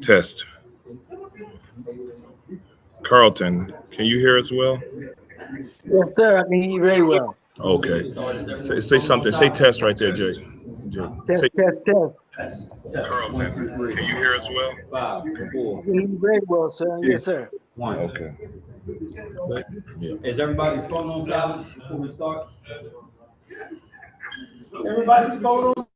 Test. Carlton, can you hear us well? Yes, sir. I can hear you very well. Okay. Say something. Say test right there, Jay. Jay. Test, Say test, test. Carlton. Can you hear us well? I can hear you very well, sir. Yes, sir. Okay. Yeah. Is everybody's phone on silent before we start? Everybody's phone on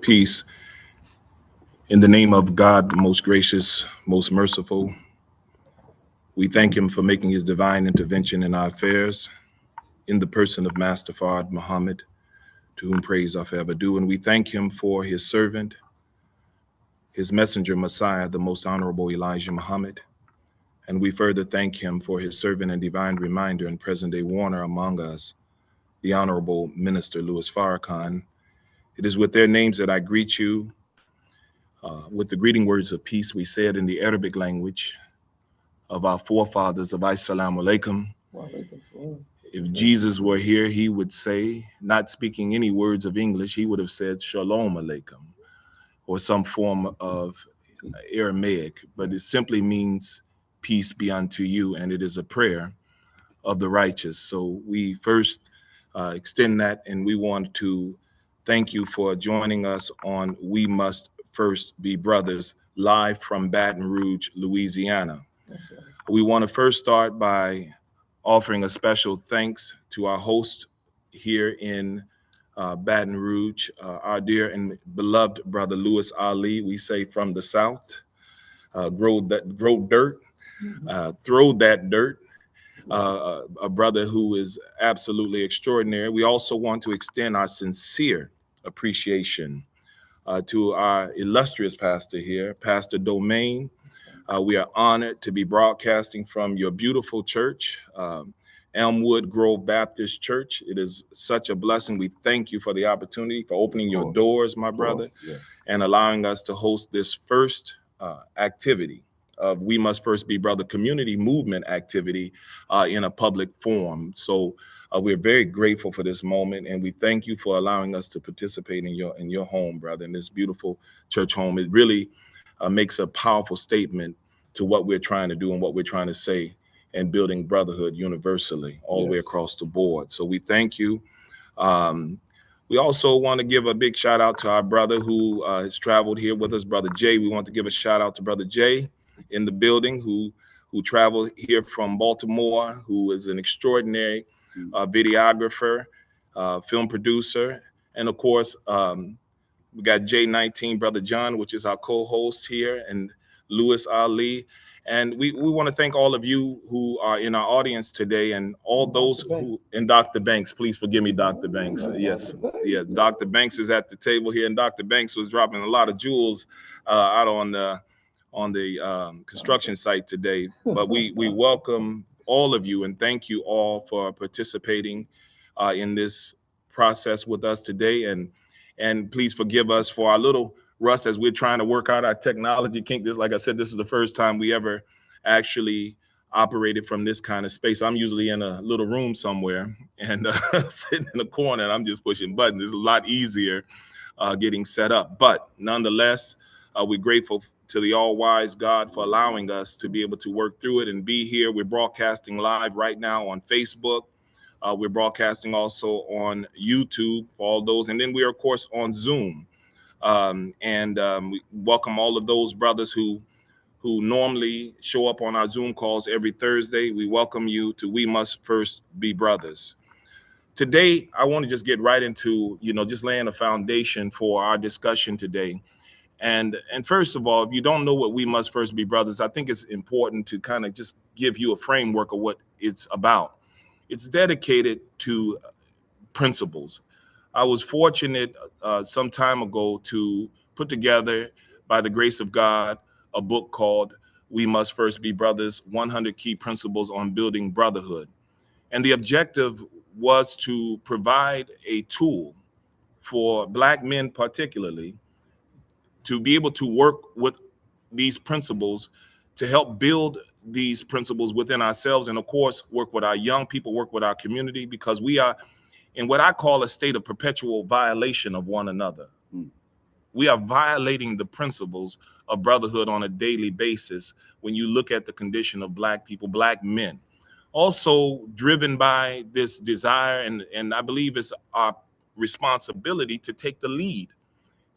Peace. In the name of God, the most gracious, most merciful, we thank him for making his divine intervention in our affairs in the person of Master Fard Muhammad, to whom praise are forever due. And we thank him for his servant, his messenger, Messiah, the most honorable Elijah Muhammad. And we further thank him for his servant and divine reminder and present-day warner among us, the Honorable Minister Louis Farrakhan. It is with their names that I greet you with the greeting words of peace. We say it in the Arabic language of our forefathers of Assalamu alaikum. If Jesus were here, he would say, not speaking any words of English, he would have said Shalom alaikum, or some form of Aramaic, but it simply means peace be unto you, and it is a prayer of the righteous. So we first extend that, and we want to thank you for joining us on We Must First Be Brothers, live from Baton Rouge, Louisiana. That's right. We want to first start by offering a special thanks to our host here in Baton Rouge, our dear and beloved brother Louis Ali. We say from the South, grow dirt, throw that dirt. A brother who is absolutely extraordinary. We also want to extend our sincere appreciation to our illustrious pastor here, Pastor Domain. We are honored to be broadcasting from your beautiful church, Elmwood Grove Baptist Church. It is such a blessing. We thank you for the opportunity, for opening your doors, my brother, and allowing us to host this first activity of We Must First Be Brother community movement activity in a public forum. So we're very grateful for this moment, and we thank you for allowing us to participate in your home, brother, in this beautiful church home. It really makes a powerful statement to what we're trying to do and what we're trying to say in building brotherhood universally all the way across the board. So we thank you. We also want to give a big shout out to our brother who has traveled here with us, Brother Jay. We want to give a shout out to Brother Jay in the building who traveled here from Baltimore, who is an extraordinary videographer, film producer. And of course, we got J19, Brother John, which is our co-host here, and Louis Ali. And we want to thank all of you who are in our audience today, and all those who, and Dr. Banks, please forgive me, Dr. Banks. Yes, Dr. Banks is at the table here, and Dr. Banks was dropping a lot of jewels out on the construction site today. But we welcome all of you and thank you all for participating in this process with us today. And please forgive us for our little rust as we're trying to work out our technology kink. This, like I said, this is the first time we ever actually operated from this kind of space. I'm usually in a little room somewhere and sitting in a corner, and I'm just pushing buttons. It's a lot easier getting set up. But nonetheless, we're grateful to the all-wise God for allowing us to be able to work through it and be here. We're broadcasting live right now on Facebook. We're broadcasting also on YouTube for all those. And then we are, of course, on Zoom. We welcome all of those brothers who normally show up on our Zoom calls every Thursday. We welcome you to We Must First Be Brothers. Today, I want to just get right into, just laying a foundation for our discussion today. And first of all, if you don't know what We Must First Be Brothers, I think it's important to kind of just give you a framework of what it's about. It's dedicated to principles. I was fortunate some time ago to put together, by the grace of God, a book called We Must First Be Brothers, 100 Key Principles on Building Brotherhood. And the objective was to provide a tool for Black men particularly to be able to work with these principles, to help build these principles within ourselves, and of course, work with our young people, work with our community, because we are in what I call a state of perpetual violation of one another. We are violating the principles of brotherhood on a daily basis when you look at the condition of Black people, Black men. Also driven by this desire, and I believe it's our responsibility to take the lead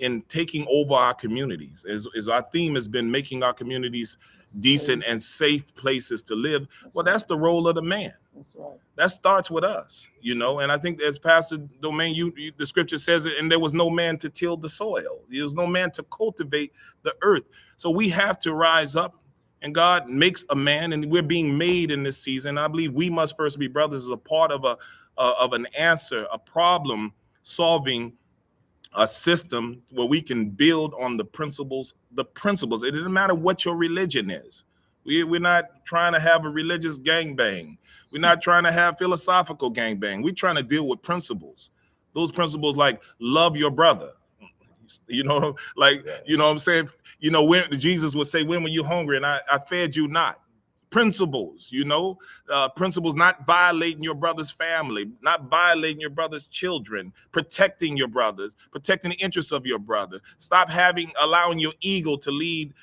in taking over our communities. As our theme has been making our communities decent and safe places to live. Well, that's the role of the man. That's right. That starts with us, you know. And I think, as Pastor Domain, the scripture says it, and there was no man to till the soil. There was no man to cultivate the earth. So we have to rise up, and God makes a man, and we're being made in this season. I believe we must first be brothers as a part of an answer, a problem solving a system where we can build on the principles. It doesn't matter what your religion is. We're not trying to have a religious gangbang. We're not trying to have philosophical gangbang. We're trying to deal with principles. Those principles like love your brother. You know, like, you know what I'm saying? You know, when Jesus would say, when were you hungry and I fed you not? Principles, you know, principles, not violating your brother's family, not violating your brother's children, protecting your brothers, protecting the interests of your brother. Stop allowing your ego to lead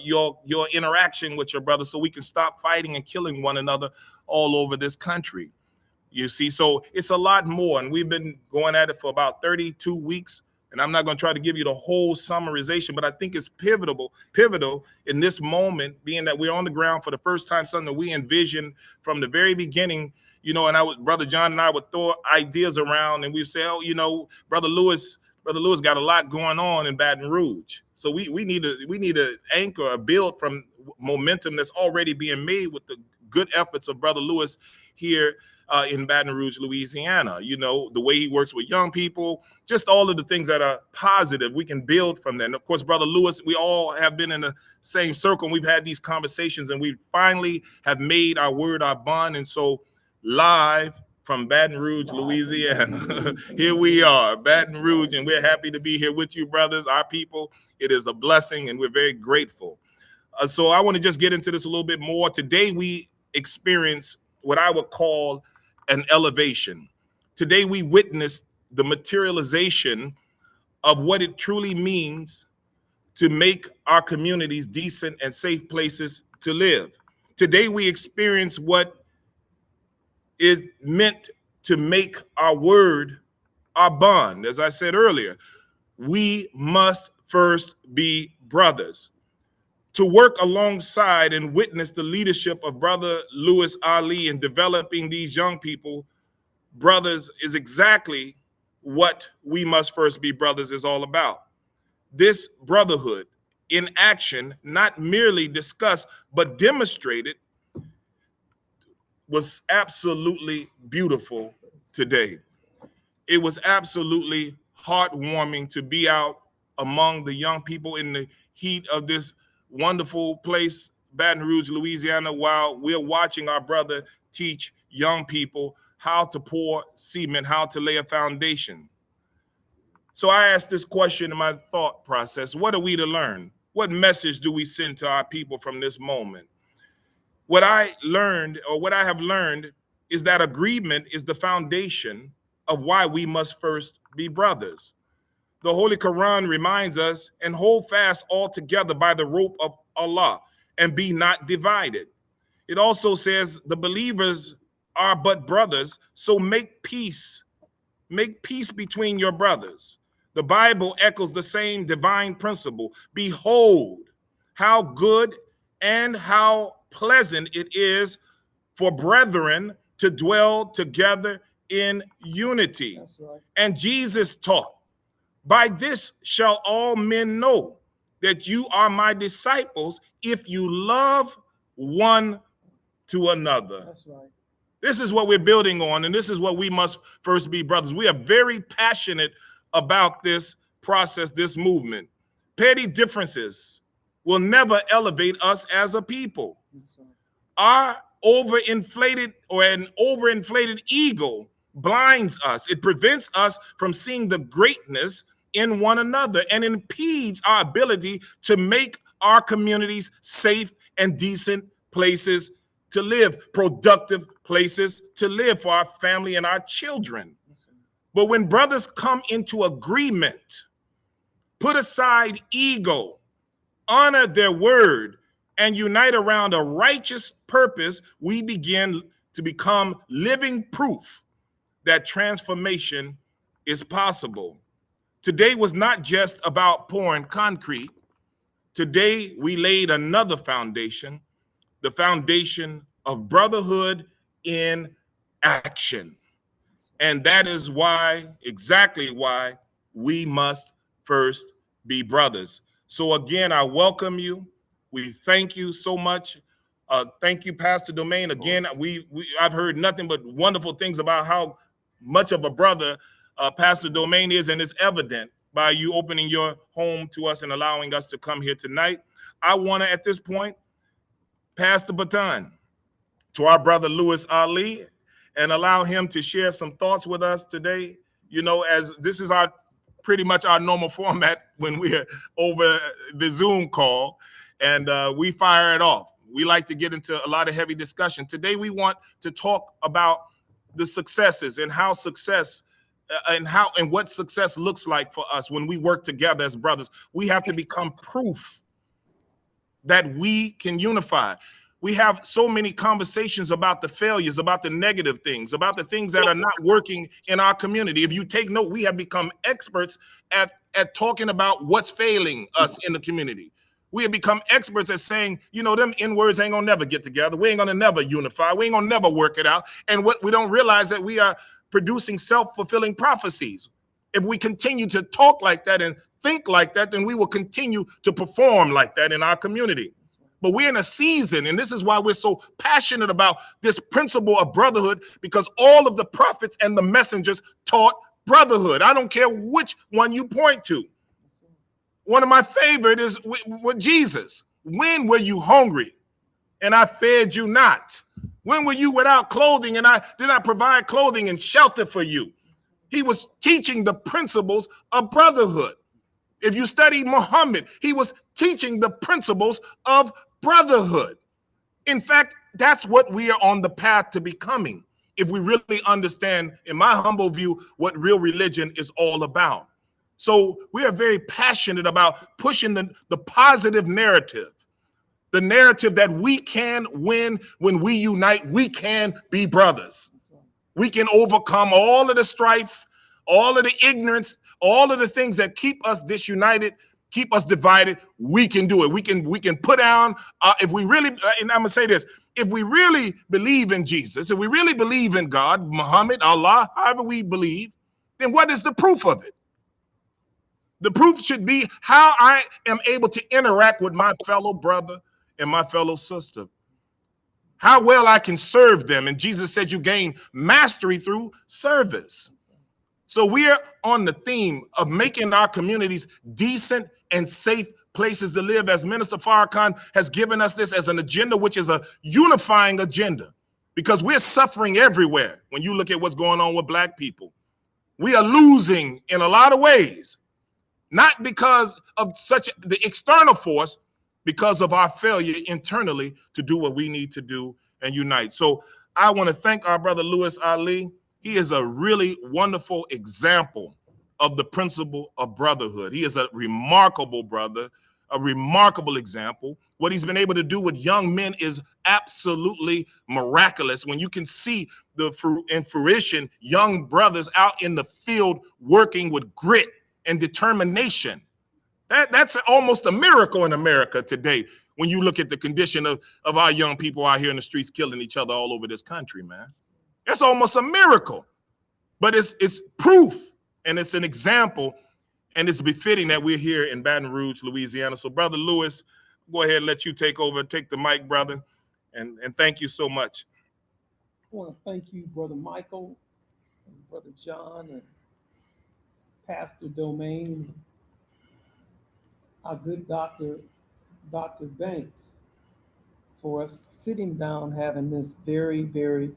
your interaction with your brother, so we can stop fighting and killing one another all over this country. You see, so it's a lot more, and we've been going at it for about 32 weeks. And I'm not going to try to give you the whole summarization, but I think it's pivotal in this moment, being that we're on the ground for the first time, something that we envisioned from the very beginning, you know. And Brother John and I would throw ideas around, and we'd say, oh, you know, Brother Lewis got a lot going on in Baton Rouge. So we need to anchor or build from momentum that's already being made with the good efforts of Brother Lewis here in Baton Rouge, Louisiana. You know, the way he works with young people, just all of the things that are positive, we can build from that. And of course, Brother Lewis, we all have been in the same circle, and we've had these conversations, and we finally have made our word our bond. And so, live from Baton Rouge, Louisiana, here we are, Baton Rouge, and we're happy to be here with you, brothers, our people. It is a blessing, and we're very grateful. So I want to just get into this a little bit more. Today, we experience what I would call an elevation. Today, we witnessed the materialization of what it truly means to make our communities decent and safe places to live. Today, we experience what is meant to make our word our bond. As I said earlier, we must first be brothers. To work alongside and witness the leadership of Brother Louis Ali in developing these young people, brothers, is exactly what we must first be brothers is all about. This brotherhood in action, not merely discussed, but demonstrated, was absolutely beautiful today. It was absolutely heartwarming to be out among the young people in the heat of this wonderful place, Baton Rouge, Louisiana, while we're watching our brother teach young people how to pour cement, how to lay a foundation. So I asked this question in my thought process: what are we to learn? What message do we send to our people from this moment? What I have learned is that agreement is the foundation of why we must first be brothers. The Holy Quran reminds us, and hold fast all together by the rope of Allah and be not divided. It also says the believers are but brothers, so make peace. Make peace between your brothers. The Bible echoes the same divine principle. Behold, how good and how pleasant it is for brethren to dwell together in unity. That's right. And Jesus taught, by this shall all men know that you are my disciples, if you love one to another. That's right. This is what we're building on, and this is what we must first be, brothers. We are very passionate about this process, this movement. Petty differences will never elevate us as a people. That's right. Our overinflated ego blinds us. It prevents us from seeing the greatness in one another and impedes our ability to make our communities safe and decent places to live, productive places to live for our family and our children. But when brothers come into agreement, put aside ego, honor their word, and unite around a righteous purpose, we begin to become living proof that transformation is possible. Today was not just about pouring concrete. Today we laid another foundation, the foundation of brotherhood in action. And that is why, exactly why, we must first be brothers. So again, I welcome you. We thank you so much. Thank you, Pastor Domain. Again, I've heard nothing but wonderful things about how much of a brother Pastor Domain is, and it's evident by you opening your home to us and allowing us to come here tonight. I want to, at this point, pass the baton to our brother Louis Ali and allow him to share some thoughts with us today. You know, as this is our pretty much our normal format when we're over the Zoom call, and we fire it off. We like to get into a lot of heavy discussion. Today we want to talk about the successes and how success and what success looks like for us when we work together as brothers. We have to become proof that we can unify. We have so many conversations about the failures, about the negative things, about the things that are not working in our community. If you take note, we have become experts at talking about what's failing us in the community. We have become experts at saying, you know, them N-words ain't gonna never get together. We ain't gonna never unify. We ain't gonna never work it out. And what we don't realize that we are producing self-fulfilling prophecies. If we continue to talk like that and think like that, then we will continue to perform like that in our community. But we're in a season, and this is why we're so passionate about this principle of brotherhood, because all of the prophets and the messengers taught brotherhood. I don't care which one you point to. One of my favorite is with Jesus. When were you hungry and I fed you not? When were you without clothing and I did not provide clothing and shelter for you? He was teaching the principles of brotherhood. If you study Muhammad, he was teaching the principles of brotherhood. In fact, that's what we are on the path to becoming, if we really understand, in my humble view, what real religion is all about. So we are very passionate about pushing the positive narrative, the narrative that we can win when we unite. We can be brothers. We can overcome all of the strife, all of the ignorance, all of the things that keep us disunited, keep us divided. We can do it. We can put down, if we really, and I'm gonna say this, if we really believe in Jesus, if we really believe in God, Muhammad, Allah, however we believe, then what is the proof of it? The proof should be how I am able to interact with my fellow brother and my fellow sister, how well I can serve them. And Jesus said you gain mastery through service. So we're on the theme of making our communities decent and safe places to live, as Minister Farrakhan has given us this as an agenda, which is a unifying agenda, because we're suffering everywhere. When you look at what's going on with Black people, we are losing in a lot of ways, not because of such the external force, because of our failure internally to do what we need to do and unite. So I want to thank our brother Louis Ali. He is a really wonderful example of the principle of brotherhood. He is a remarkable brother, a remarkable example. What he's been able to do with young men is absolutely miraculous. When you can see in fruition, young brothers out in the field working with grit and determination. That's almost a miracle in America today when you look at the condition of our young people out here in the streets killing each other all over this country, man. That's almost a miracle. But it's proof, and it's an example, and it's befitting that we're here in Baton Rouge, Louisiana. So, Brother Louis, go ahead and let you take over, take the mic, brother, and thank you so much. I want to thank you, Brother Michael, and Brother John, and Pastor Domain, our good Dr. Banks, for us sitting down having this very, very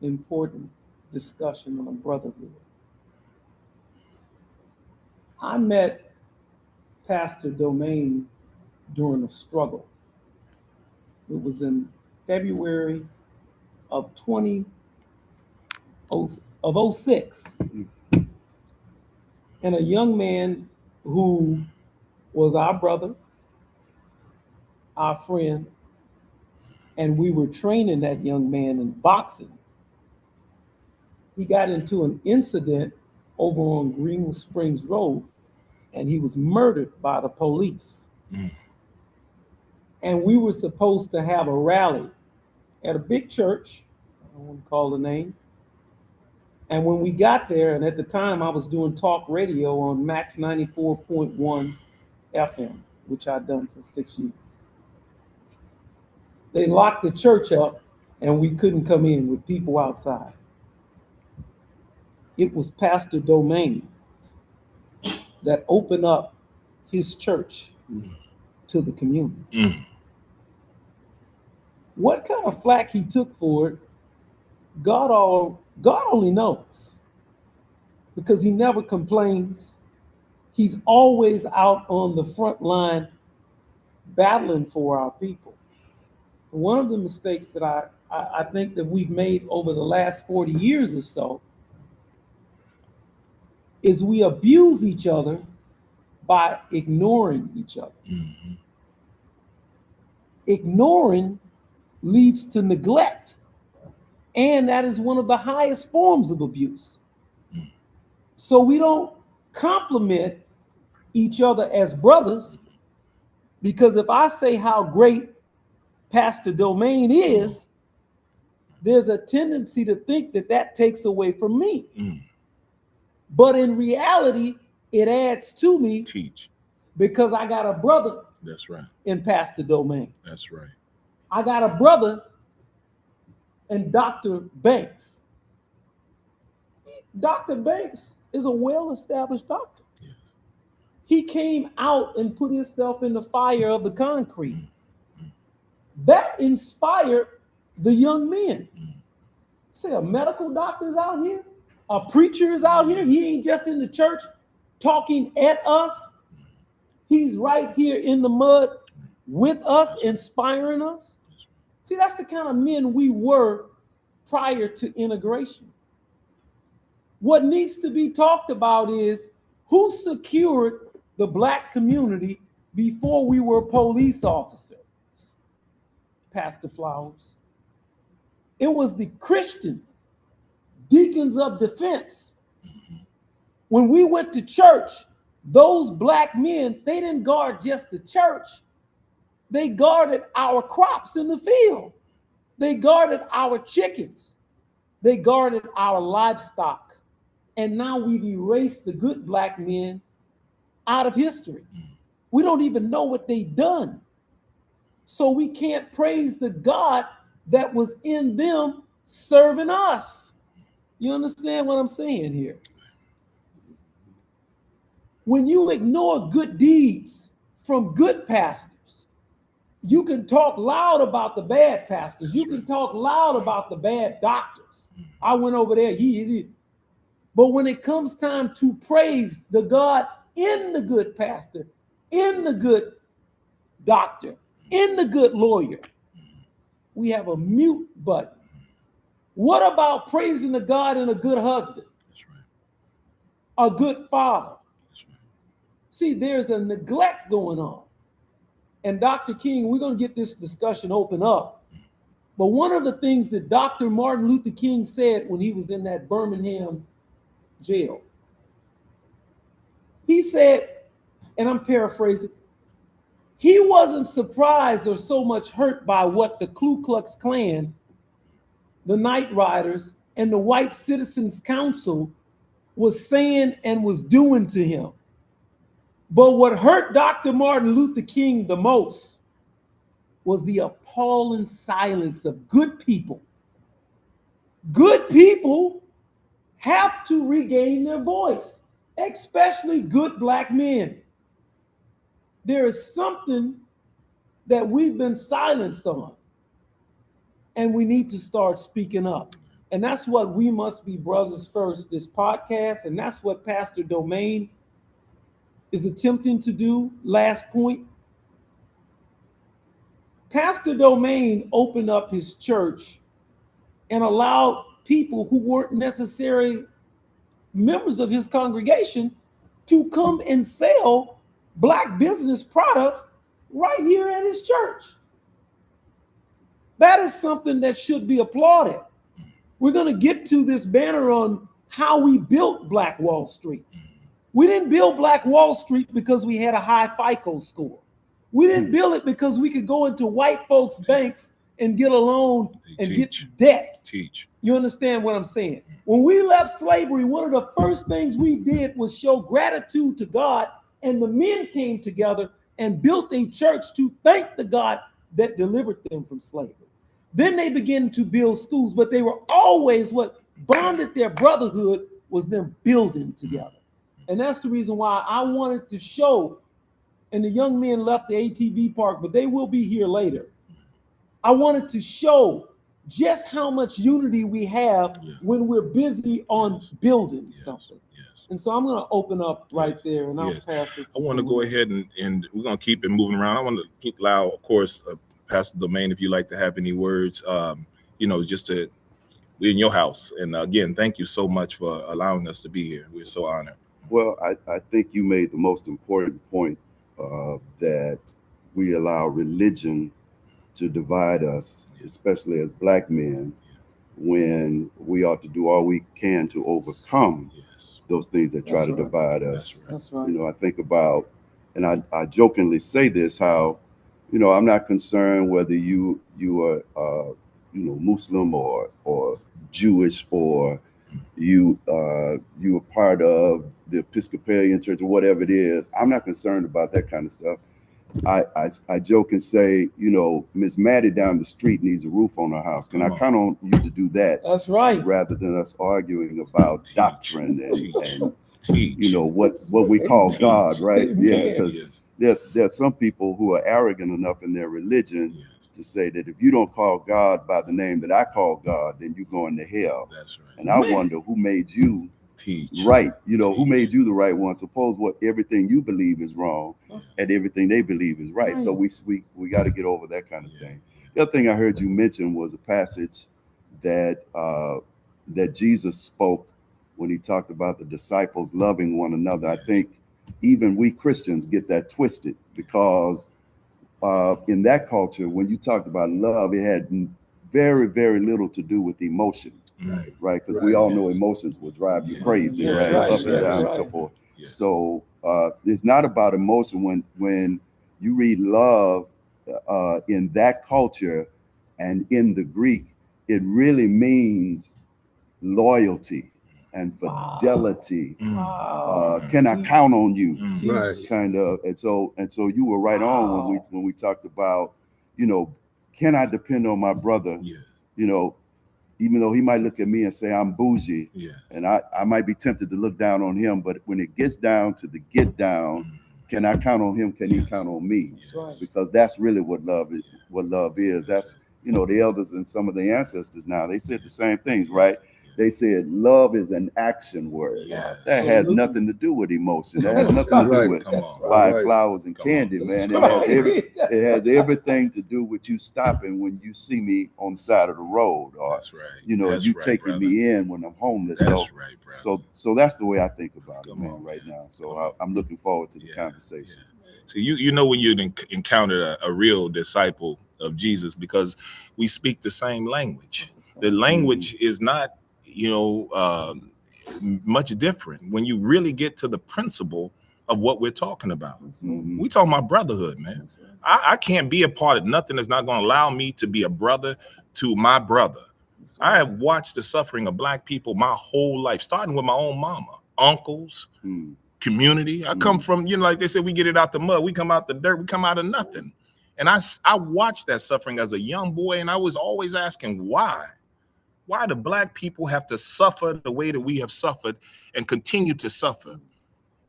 important discussion on brotherhood. I met Pastor Domain during a struggle. It was in February of 2006. And a young man who was our brother, our friend, and we were training that young man in boxing. He got into an incident over on Greenwood Springs Road, and he was murdered by the police. Mm. And we were supposed to have a rally at a big church, I don't want to call the name. And when we got there, and at the time I was doing talk radio on Max 94.1 FM, which I'd done for 6 years. They locked the church up and we couldn't come in with people outside. It was Pastor Domain that opened up his church to the community. Mm. What kind of flack he took for it, God only knows, because he never complains. He's always out on the front line battling for our people. One of the mistakes that I think that we've made over the last 40 years or so is we abuse each other by ignoring each other. Mm-hmm. Ignoring leads to neglect, and that is one of the highest forms of abuse. So we don't compliment each other as brothers, because if I say how great Pastor Domain is, there's a tendency to think that that takes away from me. Mm. But in reality, it adds to me. Teach. Because I got a brother That's right. in Pastor Domain. That's right. I got a brother in Dr. Banks. Dr. Banks is a well-established doctor. Yeah. He came out and put himself in the fire of the concrete. That inspired the young men. Say, a medical doctor's out here, a preacher is out here. He ain't just in the church talking at us. He's right here in the mud with us, inspiring us. See, that's the kind of men we were prior to integration. What needs to be talked about is who secured the Black community before we were police officers. Pastor Flowers. It was the Christian deacons of defense. When we went to church, those Black men, they didn't guard just the church. They guarded our crops in the field. They guarded our chickens. They guarded our livestock. And now we've erased the good Black men out of history. We don't even know what they've done. So we can't praise the God that was in them serving us. You understand what I'm saying here? When you ignore good deeds from good pastors, you can talk loud about the bad pastors. You can talk loud about the bad doctors. I went over there, he. But when it comes time to praise the God in the good pastor, in the good doctor, in the good lawyer, we have a mute button. What about praising the God in a good husband? That's right. A good father? That's right. See, there's a neglect going on. And Dr. King, we're going to get this discussion open up. But one of the things that Dr. Martin Luther King said when he was in that Birmingham jail, he said, and I'm paraphrasing, he wasn't surprised or so much hurt by what the Ku Klux Klan, the Night Riders, and the White Citizens Council was saying and was doing to him. But what hurt Dr. Martin Luther King the most was the appalling silence of good people. Good people have to regain their voice, especially good Black men. There is something that we've been silenced on, and we need to start speaking up. And that's what We Must Be Brothers First, this podcast, and that's what Pastor Domain is attempting to do. Last point. Pastor Domain opened up his church and allowed people who weren't necessarily members of his congregation to come and sell Black business products right here at his church. That is something that should be applauded. We're going to get to this banner on how we built Black Wall Street. We didn't build Black Wall Street because we had a high FICO score. We didn't build it because we could go into white folks' banks and get a loan and get debt. You understand what I'm saying? When we left slavery, one of the first things we did was show gratitude to God, and the men came together and built a church to thank the God that delivered them from slavery. Then they began to build schools, but they were always what bonded their brotherhood was them building together. And that's the reason why I wanted to show, and the young men left the ATV park, but they will be here later. I wanted to show just how much unity we have when we're busy on building something. And so I'm going to open up right there, and I'll pass it. I want to go ahead and we're going to keep it moving around. I want to allow, of course, Pastor Domain, if you'd like to have any words, you know, just to in your house. And again, thank you so much for allowing us to be here. We're so honored. Well, I think you made the most important point, that we allow religion to divide us, especially as Black men, when we ought to do all we can to overcome those things that try to divide us. That's right. You know, I think about, and I jokingly say this, how, you know, I'm not concerned whether you are, you know, Muslim or Jewish, or you are part of the Episcopalian Church or whatever it is. I'm not concerned about that kind of stuff. I joke and say, you know, Miss Maddie down the street needs a roof on her house. Can I count on you to do that? That's right. Rather than us arguing about doctrine and you know, what we call God, right? Yeah, because there are some people who are arrogant enough in their religion to say that if you don't call God by the name that I call God, then you're going to hell. That's right. And I wonder who made you right, you know, who made you the right one? Suppose what everything you believe is wrong and everything they believe is right. So we got to get over that kind of thing. The other thing I heard you mention was a passage that that Jesus spoke when he talked about the disciples loving one another. I think even we Christians get that twisted, because in that culture, when you talked about love, it had very, very little to do with emotion. Right, because we all know emotions will drive you crazy, right? Up and down and so forth. So it's not about emotion. When you read love in that culture and in the Greek, it really means loyalty and fidelity. Can I count on you? Kind of. And so you were right on when we talked about, you know, can I depend on my brother? You know, even though he might look at me and say I'm bougie, and I might be tempted to look down on him, but when it gets down to the get down, can I count on him? Can he count on me? Because that's really what love is. What love is. That's, you know, the elders and some of the ancestors now, they said the same things, right? They said love is an action word. That has nothing to do with emotion. That has nothing to do with buying flowers and candy, man. It has everything to do with you stopping when you see me on the side of the road, or you know, you taking me in when I'm homeless. So that's the way I think about it, man, right now. So I'm looking forward to the conversation. So you know when you encounter a real disciple of Jesus, because we speak the same language. The language is not, you know, much different when you really get to the principle of what we're talking about. We talking about brotherhood, man. I can't be a part of nothing that's not going to allow me to be a brother to my brother. I have watched the suffering of Black people my whole life, starting with my own mama, uncles, community. I come from, you know, like they said, we get it out the mud, we come out the dirt, we come out of nothing. And I watched that suffering as a young boy, and I was always asking why. Why do Black people have to suffer the way that we have suffered and continue to suffer?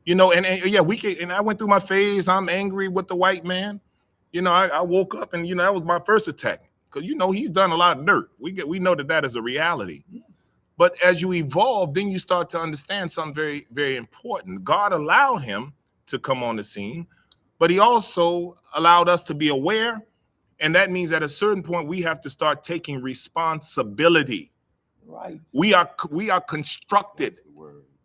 You know, and yeah, and I went through my phase. I'm angry with the white man. You know, I woke up and, you know, that was my first attack, because, you know, he's done a lot of dirt. We know that is a reality. But as you evolve, then you start to understand something very, very important. God allowed him to come on the scene, but he also allowed us to be aware. And that means at a certain point, we have to start taking responsibility. Right. We are constructed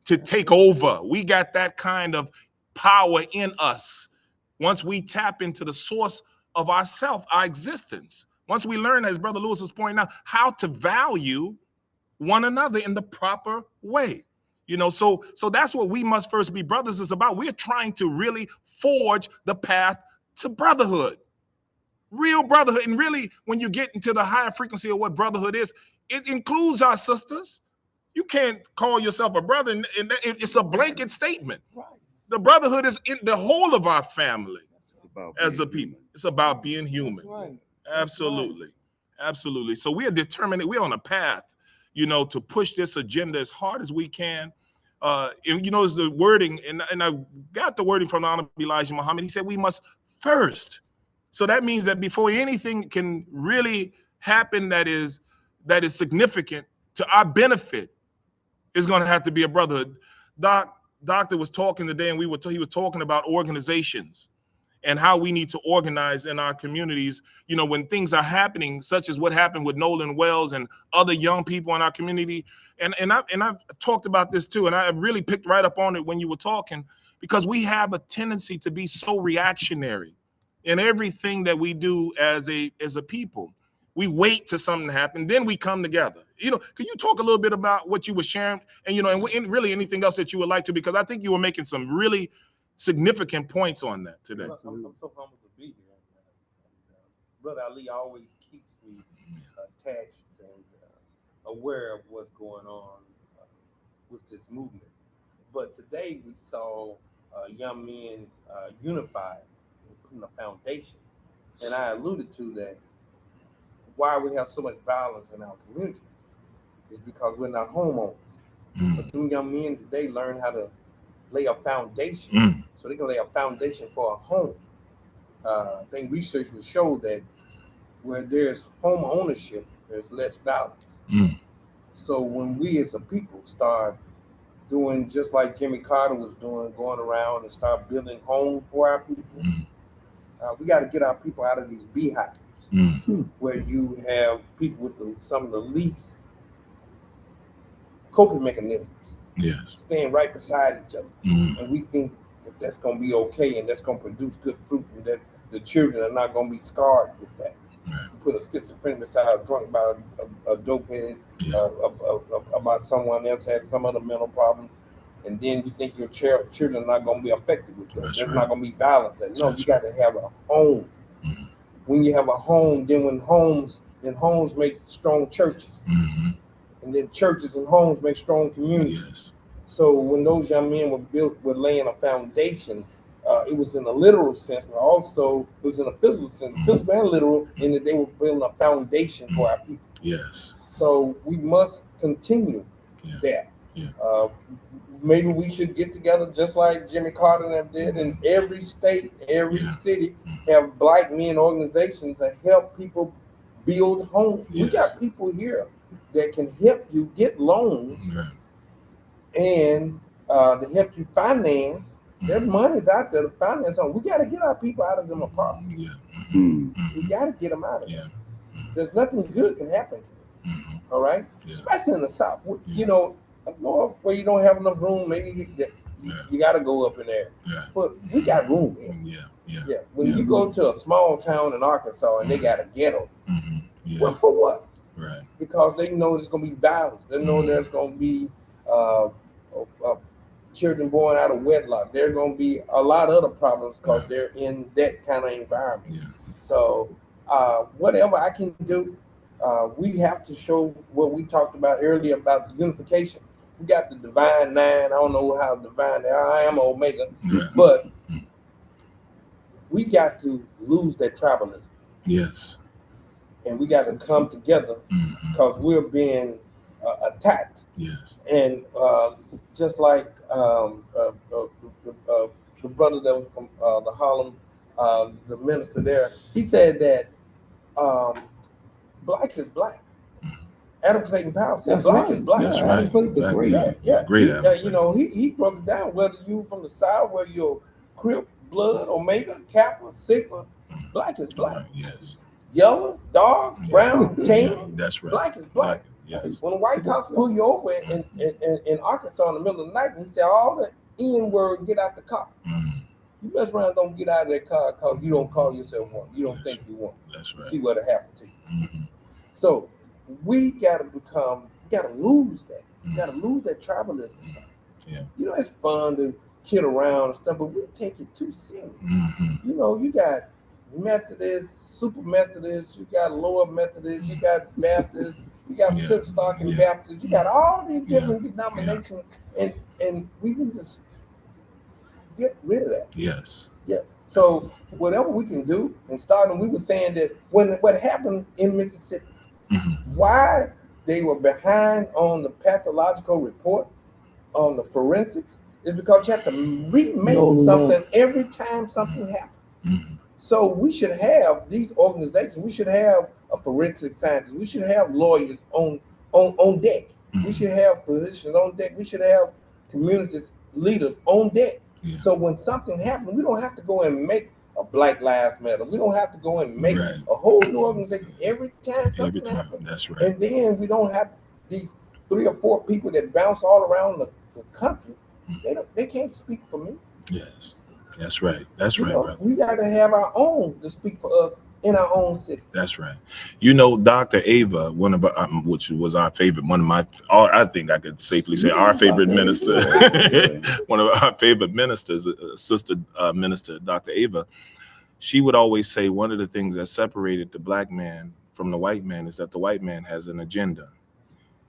to take over. We got that kind of power in us. Once we tap into the source of ourself, our existence. Once we learn, as Brother Lewis was pointing out, how to value one another in the proper way. You know, so that's what we must first be brothers is about. We're trying to really forge the path to brotherhood, real brotherhood. And really, when you get into the higher frequency of what brotherhood is, it includes our sisters. You can't call yourself a brother, and it's a blanket statement. Right. The brotherhood is in the whole of our family as a being people. It's about being human. That's right. Absolutely. Absolutely. So we are determined, we're on a path, you know, to push this agenda as hard as we can. And, you know, it's the wording, and I got the wording from the Honorable Elijah Muhammad. He said we must first. So that means that before anything can really happen that is significant to our benefit, is going to have to be a brotherhood. Doctor was talking today, and he was talking about organizations and how we need to organize in our communities, you know, when things are happening, such as what happened with Nolan Wells and other young people in our community. And I've talked about this too, and I really picked right up on it when you were talking, because we have a tendency to be so reactionary in everything that we do as a people. We wait till something happens, then we come together. You know, can you talk a little bit about what you were sharing, and you know, and really anything else that you would like to, because I think you were making some really significant points on that today. I'm so humbled to be here. Brother Ali always keeps me attached and aware of what's going on with this movement. But today we saw young men unified and putting a foundation. And I alluded to that. Why we have so much violence in our community is because we're not homeowners. But them young men today learn how to lay a foundation, so they can lay a foundation for a home. I think research will show that where there's home ownership, there's less violence. So when we as a people start doing just like Jimmy Carter was doing, going around and start building homes for our people, we got to get our people out of these beehives where you have people with some of the least coping mechanisms. Yes. Staying right beside each other. And we think that that's going to be okay and that's going to produce good fruit and that the children are not going to be scarred with that. You put a schizophrenic beside a drunk by a dope head, about someone else had some other mental problem, and then you think your children are not going to be affected with that. There's not going to be violence there. No, you got to have a home. When you have a home, then homes make strong churches. And then churches and homes make strong communities. So when those young men were laying a foundation, it was in a literal sense, but also it was in a physical sense, physical and literal, in that they were building a foundation for our people. Yes. So we must continue that. Maybe we should get together just like Jimmy Carter and them did, in every state, every city, have black men organizations to help people build homes. We got people here that can help you get loans and to help you finance. Their money's out there to finance home. We got to get our people out of them apartments. We got to get them out of there. There's nothing good can happen to them. All right? Especially in the South. You know, up north where you don't have enough room, maybe you got to go up in there. But we got room here. When you go to a small town in Arkansas and they got a ghetto, well, for what? Because they know there's going to be violence. They know there's going to be children born out of wedlock. There are going to be a lot of other problems because they're in that kind of environment. So whatever I can do, we have to show what we talked about earlier about the unification. We got the divine nine. I don't know how divine they are. I am Omega. But we got to lose that tribalism. And we got to come together because we're being attacked. And just like the brother that was from the Harlem, the minister there, he said that black is black. Adam Clayton Powell said black is black. That's right. Great. You know, he broke it down. Whether you from the South, whether you're Crip, Blood, Omega, Kappa, Sigma, black is black. Yellow, dark, brown, tan. That's right. Black is black. When the white cops pull you over in Arkansas in the middle of the night, and he said all the N-word, get out the car. You mess around, don't get out of that car because you don't call yourself one. You don't think you want. See what'll happen to you. So we gotta lose that. We gotta lose that tribalism stuff. Yeah. You know, it's fun to kid around and stuff, but we take it too serious. You know, you got Methodists, Super Methodists, you got Lower Methodists, you got Baptists, you got Silk Stocking Baptists, you got all these different denominations, and we need to get rid of that. Yes. Yeah. So whatever we can do, and starting, we were saying that when what happened in Mississippi, why they were behind on the pathological report, on the forensics, is because you have to remake something every time something happens. So we should have these organizations. We should have a forensic scientist. We should have lawyers on deck. We should have physicians on deck. We should have community leaders on deck. So when something happens, we don't have to go and make a Black Lives Matter. We don't have to go and make a whole new organization every time something happens. That's right. And then we don't have these 3 or 4 people that bounce all around the country. They can't speak for me. Yes, that's right. That's right, brother. We got to have our own to speak for us in our own city. That's right. You know, Dr. Ava, one of our, which was our favorite, one of my, I think I could safely say our favorite minister, one of our favorite ministers, Sister Minister Dr. Ava, she would always say one of the things that separated the Black man from the white man is that the white man has an agenda.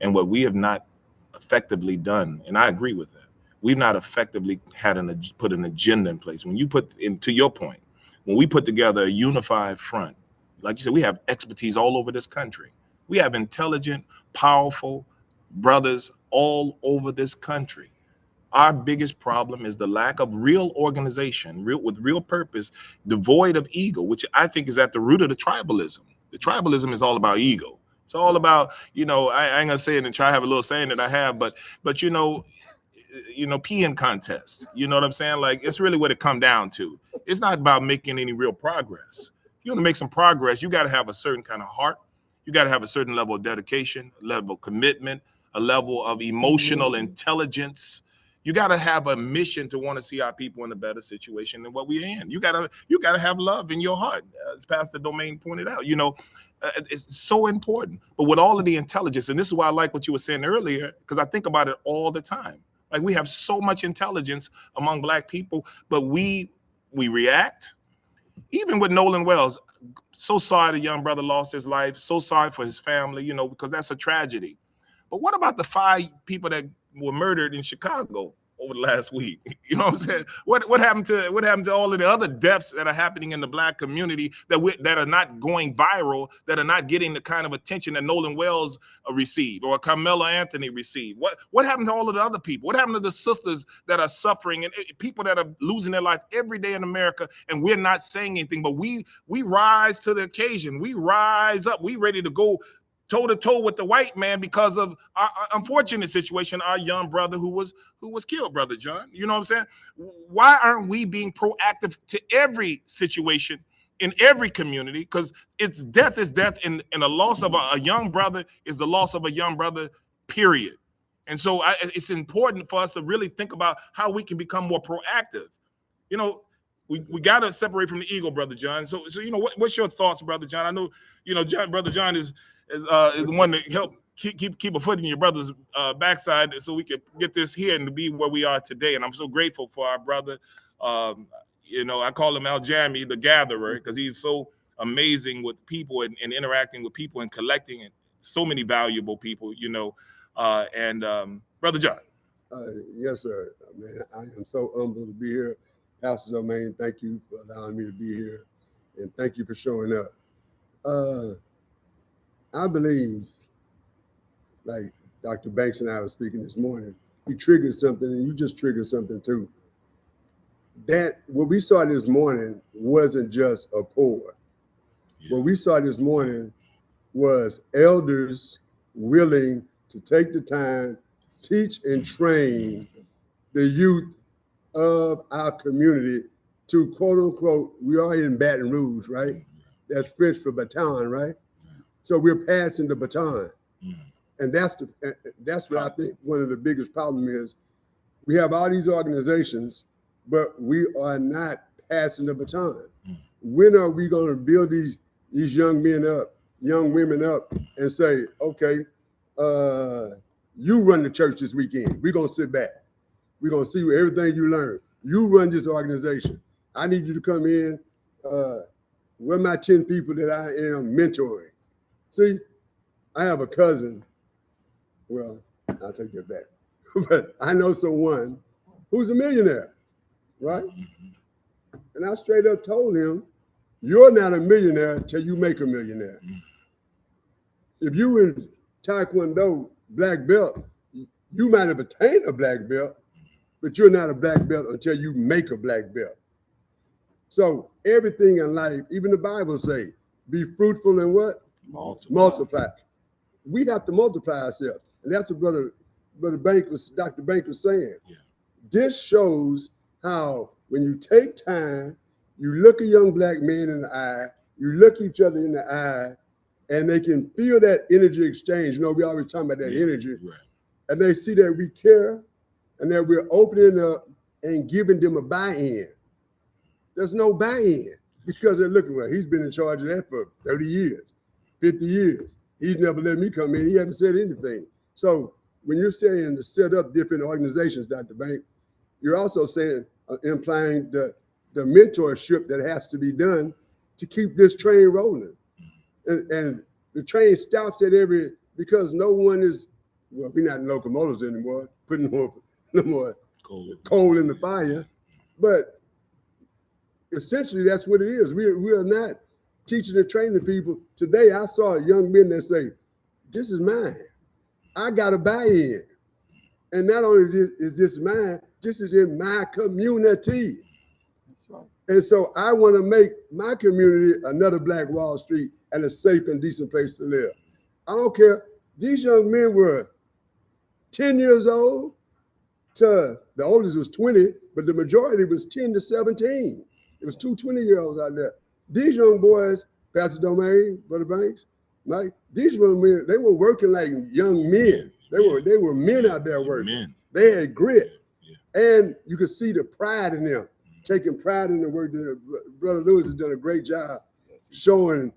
And what we have not effectively done, and I agree with that, we've not effectively had put an agenda in place. When you put, to your point, when we put together a unified front, like you said, we have expertise all over this country. We have intelligent, powerful brothers all over this country. Our biggest problem is the lack of real organization, with real purpose, devoid of ego, which I think is at the root of the tribalism. The tribalism is all about ego. It's all about, you know, I ain't gonna say it and try to have a little saying that I have, but you know, peeing contest. You know what I'm saying? Like, it's really what it come down to. It's not about making any real progress. You want to make some progress, you got to have a certain kind of heart. You got to have a certain level of dedication, a level of commitment, a level of emotional intelligence. You got to have a mission to want to see our people in a better situation than what we're in. You got to have love in your heart, as Pastor Domain pointed out. You know, it's so important. But with all of the intelligence, and this is why I like what you were saying earlier, because I think about it all the time. Like, we have so much intelligence among Black people, but we react. Even with Nolan Wells, so sorry the young brother lost his life. So sorry for his family, you know, because that's a tragedy. But what about the 5 people that were murdered in Chicago over the last week? You know what I'm saying? What happened to all of the other deaths that are happening in the Black community that are not going viral, that are not getting the kind of attention that Nolan Wells received or Carmelo Anthony received? What happened to all of the other people? What happened to the sisters that are suffering and people that are losing their life every day in America, and we're not saying anything? But we rise to the occasion. We rise up. We ready to go toe-to-toe with the white man because of our unfortunate situation, our young brother who was killed, Brother John. You know what I'm saying? Why aren't we being proactive to every situation in every community? Because death is death, and the loss of a young brother is the loss of a young brother, period. And so it's important for us to really think about how we can become more proactive. You know, we got to separate from the ego, Brother John. So you know, what's your thoughts, Brother John? I know, you know, Brother John is the one that helped keep a foot in your brother's backside so we could get this here and to be where we are today. And I'm so grateful for our brother. You know, I call him Al Jami, the gatherer, because he's so amazing with people and interacting with people and collecting so many valuable people, you know. Brother John. Yes, sir. Man, I am so humbled to be here. Pastor Domain, thank you for allowing me to be here. And thank you for showing up. I believe, like Dr. Banks and I were speaking this morning, he triggered something, and you just triggered something too. That what we saw this morning wasn't just a pour. What we saw this morning was elders willing to take the time, teach and train the youth of our community to, quote unquote, we are in Baton Rouge, right? That's French for baton, right? So we're passing the baton. And that's what I think one of the biggest problems is. We have all these organizations, but we are not passing the baton. When are we going to build these young men up, young women up, and say, okay, you run the church this weekend. We're going to sit back. We're gonna see everything you learn. You run this organization. I need you to come in. Where my 10 people that I am mentoring? See, I have a cousin. Well, I'll take that back. But I know someone who's a millionaire, right? And I straight up told him, you're not a millionaire till you make a millionaire. If you in Taekwondo black belt, you might have attained a black belt, but you're not a black belt until you make a black belt. So everything in life, even the Bible say, be fruitful and what? Multiply. We have to multiply ourselves. And that's what Brother Bank was, Dr. Bank was saying. Yeah. This shows how when you take time, you look a young black man in the eye, you look each other in the eye, and they can feel that energy exchange. You know, we always talking about that energy. Right. And they see that we care and that we're opening up and giving them a buy-in. There's no buy-in because they're looking, well, he's been in charge of that for 30 years, 50 years. He's never let me come in. He hasn't said anything. So when you're saying to set up different organizations, Dr. Bank, you're also saying, implying the mentorship that has to be done to keep this train rolling. And the train stops at because no one is, well, we're not in locomotives anymore, putting no more coal in the fire. But essentially, that's what it is. We are not teaching and training people. Today, I saw young men that say, this is mine. I got to buy in. And not only is this mine, this is in my community. That's right. And so I want to make my community another Black Wall Street and a safe and decent place to live. I don't care. These young men were 10 years old to the oldest was 20, but the majority was 10 to 17. It was two 20-year-olds out there. These young boys, Pastor Domain, Brother Banks, like these young men, they were working like young men. They were men out there working. Men. They had grit. Yeah. And you could see the pride in them, taking pride in the work. Brother Lewis has done a great job showing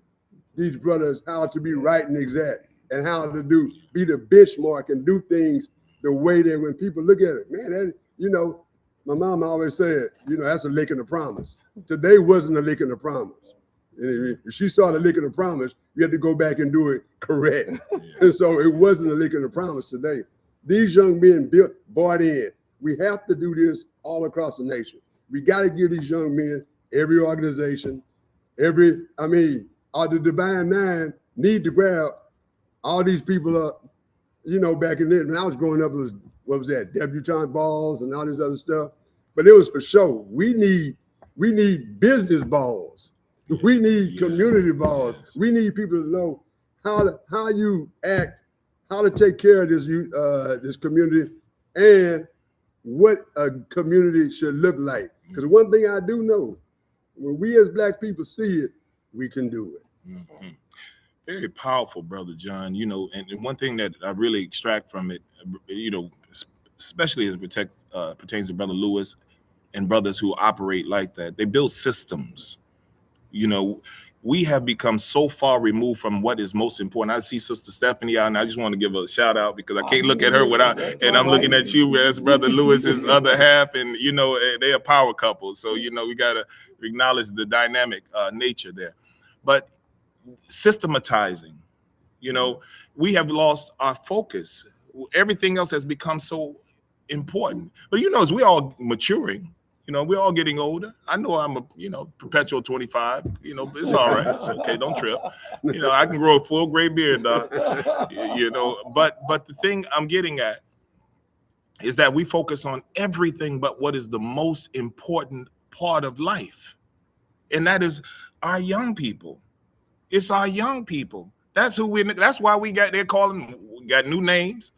these brothers how to be right and exact and how to be the benchmark and do things the way that when people look at it, man, that, you know, my mom always said, you know, that's a lick in the promise. Today wasn't a lick in the promise. And if she saw the lick in the promise, you had to go back and do it correct. Yeah. And so it wasn't a lick in the promise today. These young men bought in. We have to do this all across the nation. We got to give these young men, every organization, the Divine Nine need to grab all these people up. You know, back in there, when I was growing up, it was, what was that, debutante balls and all this other stuff. But it was for show. We need business balls. We need community balls. We need people to know how you act, how to take care of this community, and what a community should look like. Because one thing I do know, when we as Black people see it, we can do it. Mm-hmm. Very powerful, Brother John. You know, and one thing that I really extract from it, you know, especially as it pertains to Brother Lewis and brothers who operate like that, they build systems. You know, we have become so far removed from what is most important. I see Sister Stephanie out, and I just want to give a shout out because I can't look at her without, and I'm looking at you as Brother Lewis's other half, and you know, they're a power couple. So, you know, we got to acknowledge the dynamic nature there. But systematizing, you know, we have lost our focus. Everything else has become so important. But you know, as we all maturing, you know, we're all getting older. I know I'm a, you know, perpetual 25, you know, but it's all right. It's okay. Don't trip. You know, I can grow a full gray beard, dog. You know, but the thing I'm getting at is that we focus on everything but what is the most important part of life. And that is our young people. It's our young people. That's that's why they're calling, we got new names.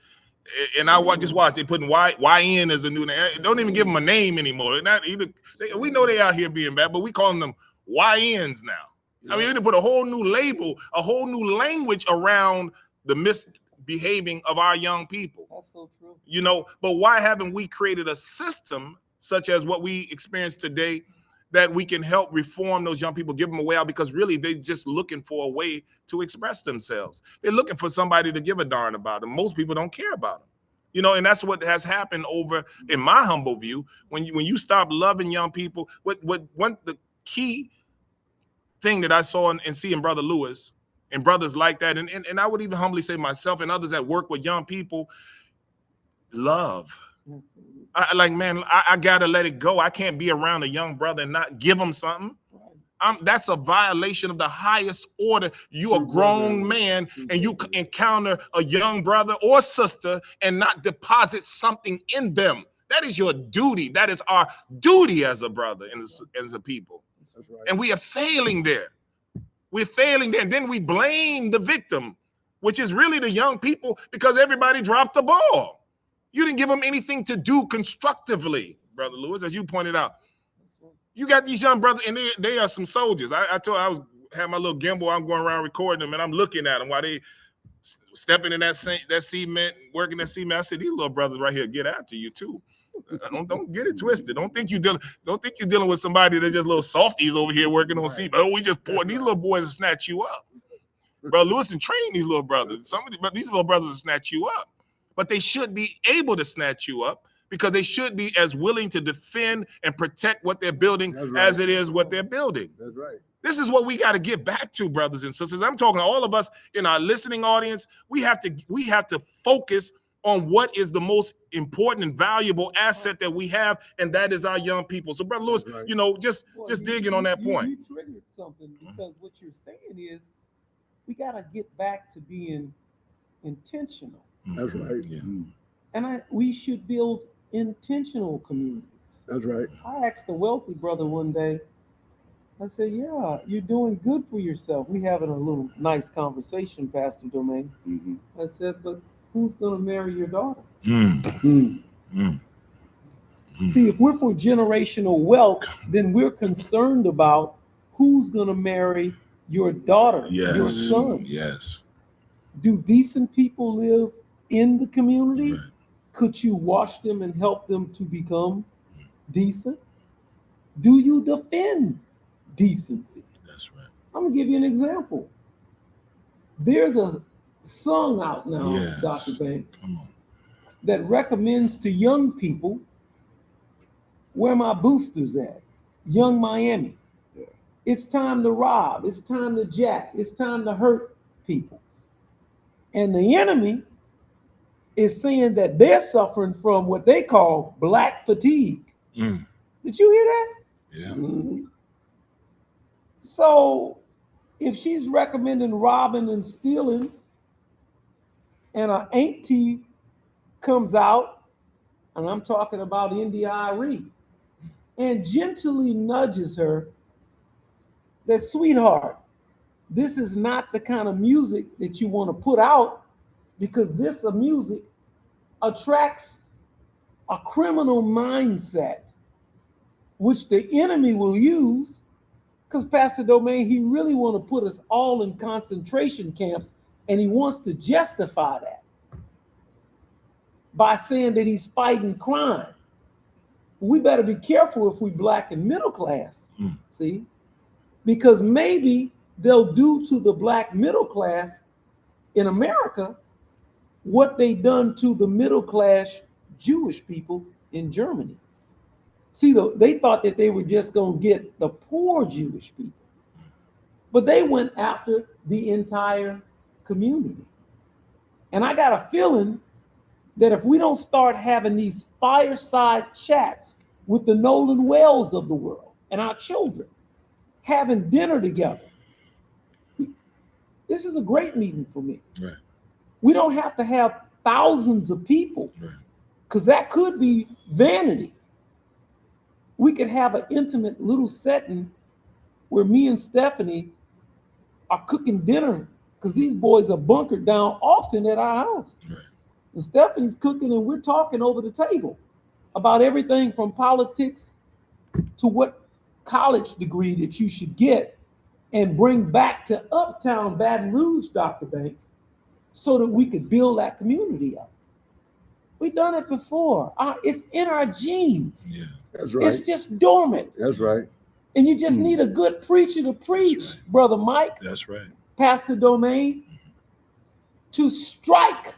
And I just watch, they're putting YN as a new name. Don't even give them a name anymore. We know they out here being bad, but we calling them YNs now. Yeah. I mean, they put a whole new label, a whole new language around the misbehaving of our young people. That's so true. You know, but why haven't we created a system such as what we experience today that we can help reform those young people, give them a way out? Because really they're just looking for a way to express themselves. They're looking for somebody to give a darn about them. Most people don't care about them. You know, and that's what has happened over, in my humble view, when you stop loving young people. The key thing that I saw and see in Brother Lewis and brothers like that, and I would even humbly say myself and others that work with young people, love. I gotta let it go. I can't be around a young brother and not give him something. That's a violation of the highest order. You a grown man and you encounter a young brother or sister and not deposit something in them. That is your duty. That is our duty as a brother and as a people. That's right. And we are failing there. We're failing there. And then we blame the victim, which is really the young people, because everybody dropped the ball. You didn't give them anything to do constructively, Brother Lewis, as you pointed out. You got these young brothers, and they are some soldiers. I had my little gimbal. I'm going around recording them, and I'm looking at them while they stepping in that cement, working that cement. I said, these little brothers right here get after you too. Don't get it twisted. Don't think you're dealing with somebody that's just little softies over here working on cement. Oh, we just pouring. These little boys will snatch you up. Brother Lewis and train these little brothers. These little brothers will snatch you up, but they should be able to snatch you up, because they should be as willing to defend and protect what they're building as it is what they're building. That's right. This is what we got to get back to, brothers and sisters. I'm talking to all of us in our listening audience. We have to focus on what is the most important and valuable asset that we have, and that is our young people. So, Brother Lewis, right. you know, just digging on that point. You triggered something, because what you're saying is we got to get back to being intentional. That's right. Yeah. And we should build intentional communities. That's right. I asked a wealthy brother one day, I said, yeah, you're doing good for yourself. We having a little nice conversation, Pastor Domain. Mm-hmm. I said, but who's going to marry your daughter? See, if we're for generational wealth, then we're concerned about who's going to marry your daughter, your son. Yes. Do decent people live in the community? Right. Could you wash them and help them to become decent? Do you defend decency? That's right. I'm gonna give you an example. There's a song out now, Yes. Dr. Banks, Come on. that recommends to young people where my boosters at, Young Miami. Yeah. It's time to rob, it's time to jack, it's time to hurt people. And the enemy is saying that they're suffering from what they call black fatigue. Did you hear that? Yeah. Mhm. So if she's recommending robbing and stealing, and an auntie comes out, and I'm talking about India Arie, and gently nudges her, that, sweetheart, this is not the kind of music that you want to put out, because this music attracts a criminal mindset, which the enemy will use, because Pastor Domain, he really want to put us all in concentration camps, and he wants to justify that by saying that he's fighting crime. We better be careful if we black and middle class, see, because maybe they'll do to the black middle class in America what they done to the middle class Jewish people in Germany. See, they thought that they were just going to get the poor Jewish people, but they went after the entire community. And I got a feeling that if we don't start having these fireside chats with the Nolan Wells of the world and our children, having dinner together, this is a great meeting for me. Right. We don't have to have thousands of people, because that could be vanity. We could have an intimate little setting where me and Stephanie are cooking dinner, because these boys are bunkered down often at our house. Right. And Stephanie's cooking, and we're talking over the table about everything from politics to what college degree that you should get and bring back to uptown Baton Rouge, Dr. Banks, so that we could build that community up. We've done it before. It's in our genes. Yeah. That's right. It's just dormant. That's right. And you just need a good preacher to preach, Brother Mike, That's right. Pastor Domain, to strike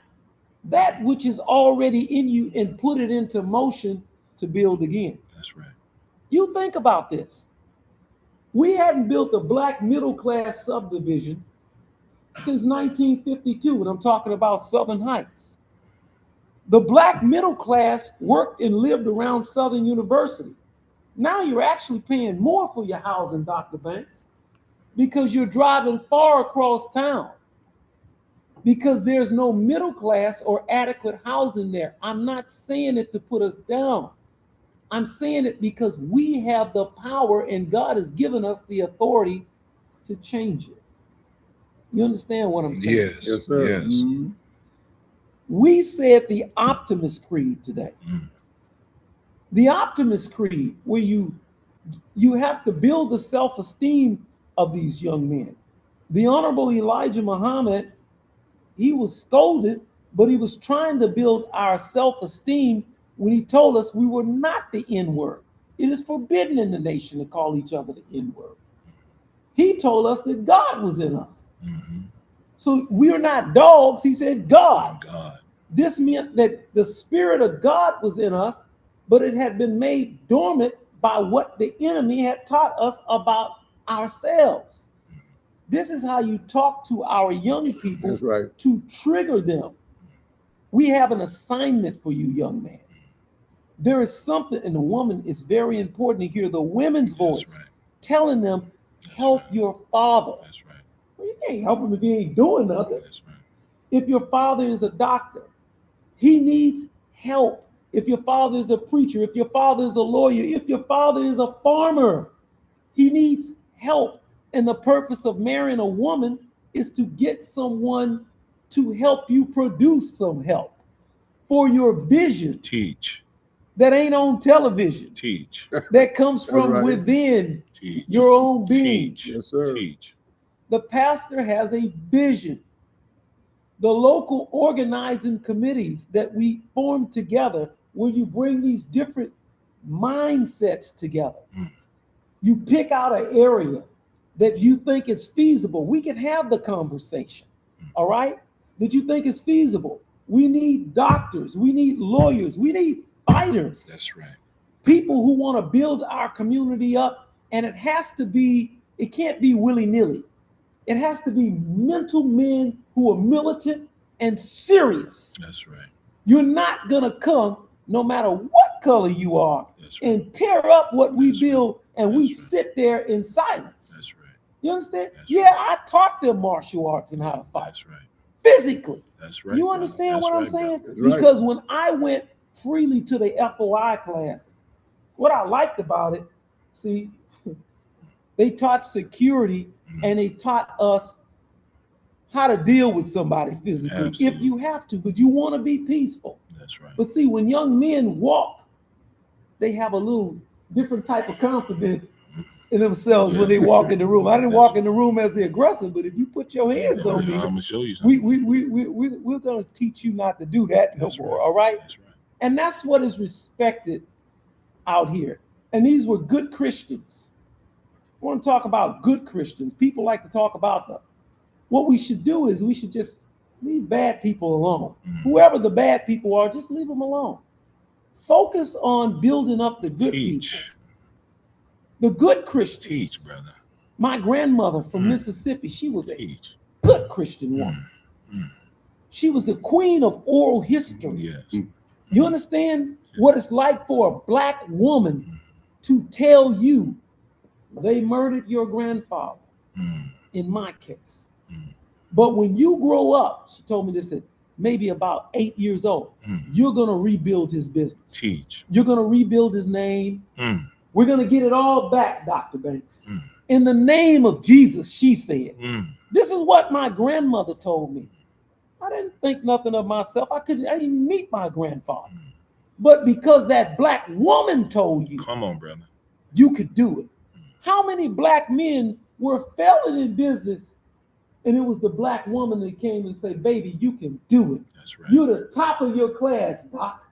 that which is already in you and put it into motion to build again. That's right. You think about this. We hadn't built a black middle class subdivision since 1952, and I'm talking about Southern Heights. The black middle class worked and lived around Southern University. Now you're actually paying more for your housing, Dr. Banks, because you're driving far across town, because there's no middle class or adequate housing there. I'm not saying it to put us down. I'm saying it because we have the power and God has given us the authority to change it. You understand what I'm saying? Yes. Yes, sir. Yes. Mhm. We said the Optimist Creed today. The Optimist Creed, where you have to build the self-esteem of these young men. The Honorable Elijah Muhammad, he was scolded, but he was trying to build our self-esteem when he told us we were not the N-word. It is forbidden in the nation to call each other the N-word. He told us that God was in us. So we're not dogs. He said God. God. This meant that the Spirit of God was in us, but it had been made dormant by what the enemy had taught us about ourselves. This is how you talk to our young people. That's right. To trigger them. We have an assignment for you, young man. There is something, and the woman is very important to hear the women's voice. That's right. Telling them, help your father. That's right. Well, you can't help him if he ain't doing nothing. That's right. If your father is a doctor, he needs help. If your father is a preacher, if your father is a lawyer, if your father is a farmer, he needs help. And the purpose of marrying a woman is to get someone to help you produce some help for your vision Teach. that ain't on television, Teach. that comes from right. within Teach. your own being. Teach. Yes, sir. Teach. The pastor has a vision. The local organizing committees that we form together, where you bring these different mindsets together. You pick out an area that you think is feasible. We can have the conversation, all right? That you think is feasible. We need doctors, we need lawyers, we need fighters. That's right. People who want to build our community up, and it has to be, it can't be willy-nilly. It has to be mental men who are militant and serious. That's right. You're not gonna come, no matter what color you are, That's right. and tear up what we That's right. build, and we That's right. sit there in silence. That's right. You understand? That's Yeah, I taught them martial arts and how to fight That's right. physically. That's right. You brother. understand That's what I'm right, saying? brother. That's right. Because when I went freely to the FOI class, what I liked about it, see, they taught security and they taught us how to deal with somebody physically if Absolutely. you have to, but you want to be peaceful. That's right. But see, when young men walk, they have a little different type of confidence in themselves when they walk in the room. I didn't walk in the room as the aggressor, but if you put your hands on I'm me, gonna show you something. we're going to teach you not to do that no That's more, right. all right? That's right. And that's what is respected out here. And these were good Christians. I want to talk about good Christians. People like to talk about them. What we should do is we should just leave bad people alone. Whoever the bad people are, just leave them alone. Focus on building up the good people. Teach. The good Christians. Teach, brother. My grandmother from Mississippi, she was a Teach. good Christian woman. She was the queen of oral history. Yes. You understand what it's like for a black woman to tell you they murdered your grandfather, in my case. But when you grow up, she told me this at maybe about 8 years old, you're going to rebuild his business. Teach. You're going to rebuild his name. We're going to get it all back, Dr. Banks. In the name of Jesus, she said. This is what my grandmother told me. I didn't think nothing of myself. I didn't meet my grandfather. But because that black woman told you, Come on, brother. you could do it. How many black men were failing in business, and it was the black woman that came and said, baby, you can do it. That's right. You're the top of your class, Doc.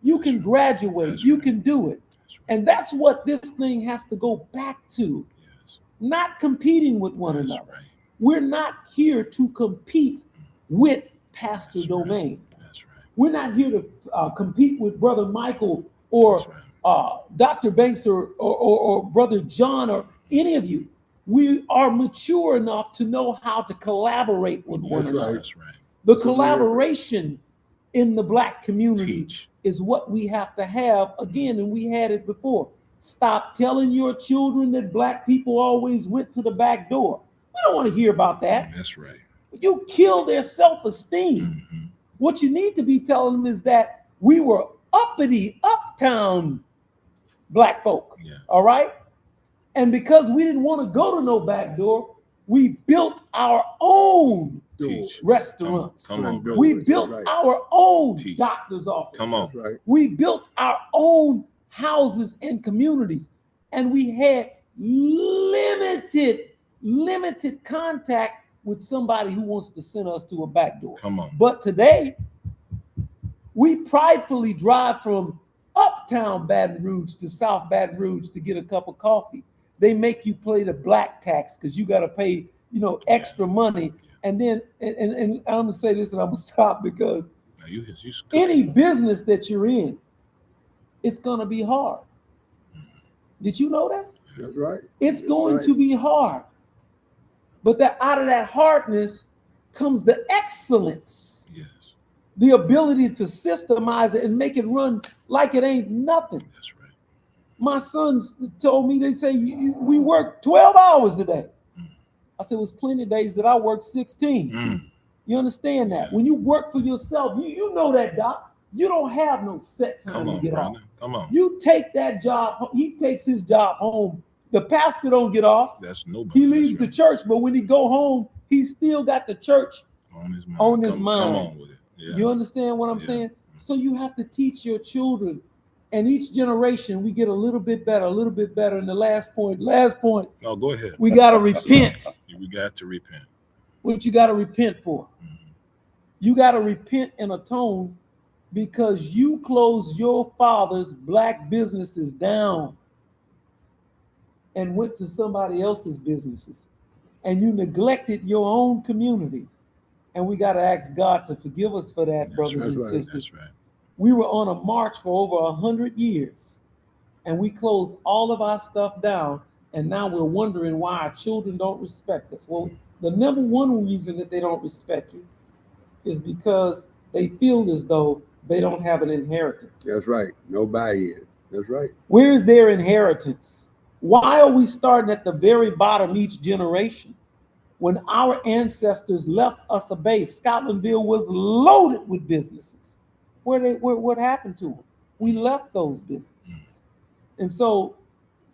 You can graduate. That's You right. can do it. That's right. And that's what this thing has to go back to. Yes. Not competing with one That's another. right. We're not here to compete with Pastor That's right. Domain. That's right. We're not here to compete with Brother Michael or That's right. Dr. Banks or Brother John or any of you. We are mature enough to know how to collaborate with one That's another. right. That's right. The collaboration in the Black community Teach. is what we have to have again, and we had it before. Stop telling your children that Black people always went to the back door. We don't want to hear about that. That's right. You kill their self-esteem. Mhm. What you need to be telling them is that we were uppity, uptown Black folk. Yeah. All right. And because we didn't want to go to no back door, we built our own Teach. restaurants. Come on, brother. We built Right. our own Teach. doctor's office. Come on. That's right. We built our own houses and communities, and we had limited contact with somebody who wants to send us to a back door. Come on. But today, we pridefully drive from uptown Baton Rouge to South Baton Rouge to get a cup of coffee. They make you pay the black tax because you got to pay, extra money. And then, and I'm gonna say this, and I'm gonna stop because Now you any business that you're in, it's gonna be hard. Did you know that? That's right. It's going Right. to be hard. But that out of that hardness comes the excellence, Yes. the ability to systemize it and make it run like it ain't nothing. That's right. My sons told me, they say, we work 12 hours today. I said, it was plenty of days that I worked 16. Mm. You understand that? When you work for yourself, you know that, Doc. You don't have no set time Come to on, get brother. off. Come on. You take that job, he takes his job home. The pastor don't get off. That's nobody. He leaves the church, but when he go home, he still got the church on his mind. on his Come mind. on with it. Yeah. You understand what I'm Yeah. saying? So you have to teach your children, and each generation we get a little bit better. And the last point, No, go ahead. we got to repent. We got to repent. What you got to repent for? Mhm. You got to repent and atone because you closed your father's Black businesses down and went to somebody else's businesses, and you neglected your own community. And we got to ask God to forgive us for that, brothers and right. sisters. That's right. We were on a march for over 100 years, and we closed all of our stuff down, and now we're wondering why our children don't respect us. Well, the number one reason that they don't respect you is because they feel as though they don't have an inheritance. That's right. No buy-in. That's right. Where is their inheritance? Why are we starting at the very bottom each generation? When our ancestors left us a base, Scotlandville was loaded with businesses. What happened to them? We left those businesses. And so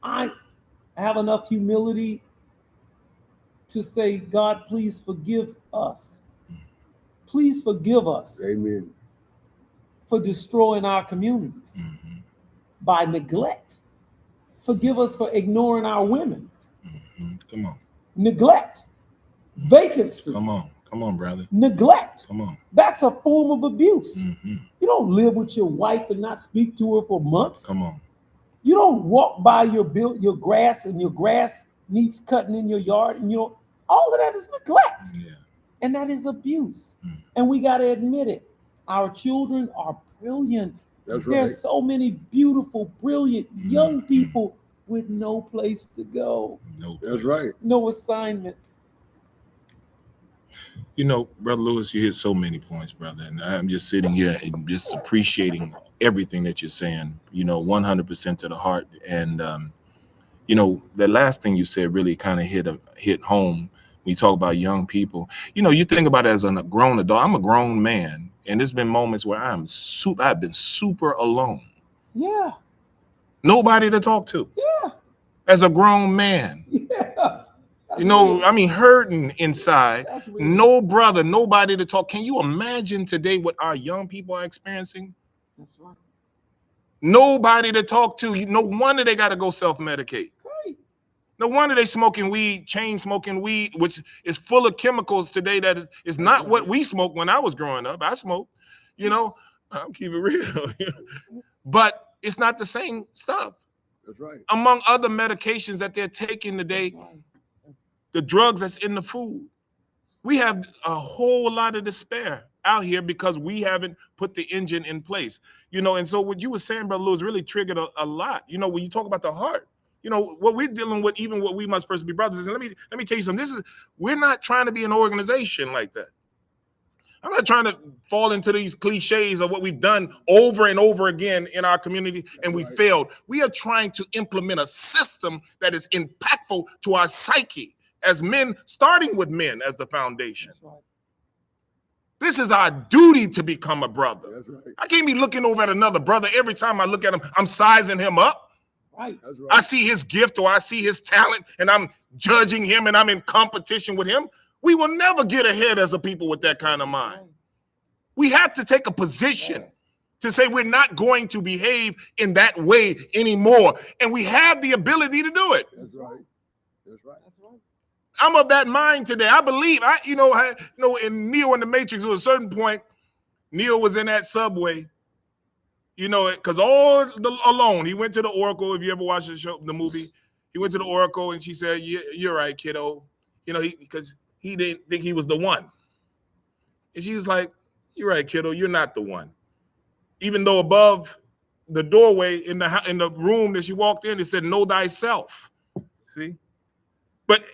I have enough humility to say, God, please forgive us. Please forgive us Amen. for destroying our communities Mhm. by neglect. Forgive us for ignoring our women. Mhm. Come on. Neglect, vacancy, Come on. Come on, brother. neglect. Come on. That's a form of abuse. Mhm. You don't live with your wife and not speak to her for months. Come on. You don't walk by your grass and your grass needs cutting in your yard, and all of that is neglect, Yeah. and that is abuse. Mm. And we got to admit it. Our children are brilliant. That's right. There's so many beautiful, brilliant young people with no place to go, No. That's place. right. no assignment. Brother Lewis, you hit so many points, brother. And I'm just sitting here and just appreciating everything that you're saying, 100% to the heart. And, the last thing you said really kind of hit home when you talk about young people. You think about it as a grown adult. I'm a grown man. And there's been moments where I've been super alone. Yeah, Nobody to talk to. yeah, As a grown man. yeah. Hurting inside. That's real. No brother, nobody to talk. Can you imagine today what our young people are experiencing? That's right. Nobody to talk to. No wonder they got to go self-medicate. Right. No wonder they smoking weed, chain smoking weed, which is full of chemicals today that is not what we smoked when I was growing up. I smoked, I'll keep it real. But it's not the same stuff. That's right. Among other medications that they're taking today, That's right. the drugs that's in the food. We have a whole lot of despair. out here because we haven't put the engine in place. You know, and so what you were saying, Brother Lewis, really triggered a lot. You know, when you talk about the heart, you know, what we're dealing with, even what we must first be brothers. And let me tell you something. We're not trying to be an organization like that. I'm not trying to fall into these cliches of what we've done over and over again in our community and we failed. We are trying to implement a system that is impactful to our psyche as men, starting with men as the foundation. That's right. This is our duty to become a brother. That's right. I can't be looking over at another brother. Every time I look at him, I'm sizing him up. Right. That's right. I see his gift or I see his talent and I'm judging him and I'm in competition with him. We will never get ahead as a people with that kind of mind. We have to take a position to say we're not going to behave in that way anymore. And we have the ability to do it. That's right. That's right. That's right. I'm of that mind today. I believe, in Neo in the Matrix, at a certain point, Neo was in that subway, you know, because alone, he went to the Oracle. If you ever watched the movie, he went to the Oracle and she said, you're right, kiddo. You know, because he didn't think he was the one. And she was like, you're right, kiddo, you're not the one. Even though above the doorway in the room that she walked in, it said, know thyself. See? But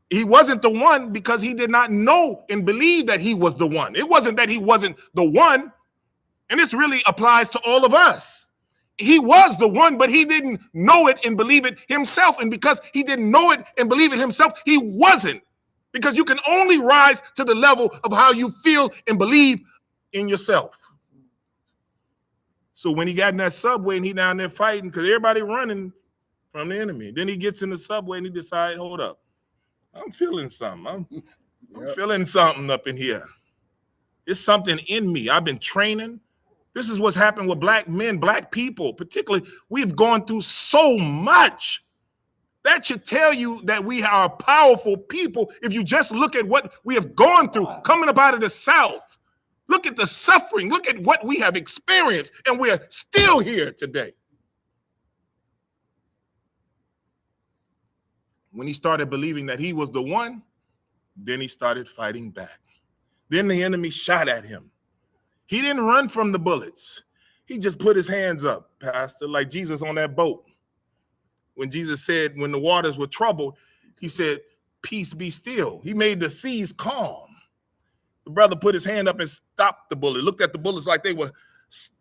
he wasn't the one because he did not know and believe that he was the one. It wasn't that he wasn't the one. And this really applies to all of us. He was the one, but he didn't know it and believe it himself. And because he didn't know it and believe it himself, he wasn't. Because you can only rise to the level of how you feel and believe in yourself. So when he got in that subway and he down there fighting, because everybody running from the enemy, then he gets in the subway and he decides, hold up, I'm feeling something. I'm feeling something up in here. There's something in me. I've been training. This is what's happened with black men, black people, particularly. We've gone through so much. That should tell you that we are powerful people if you just look at what we have gone through coming up out of the South. Look at the suffering. Look at what we have experienced, and we're still here today. When he started believing that he was the one, then he started fighting back. Then the enemy shot at him. He didn't run from the bullets. He just put his hands up, Pastor, like Jesus on that boat. When Jesus said, when the waters were troubled, he said, peace be still. He made the seas calm. The brother put his hand up and stopped the bullet, looked at the bullets like they were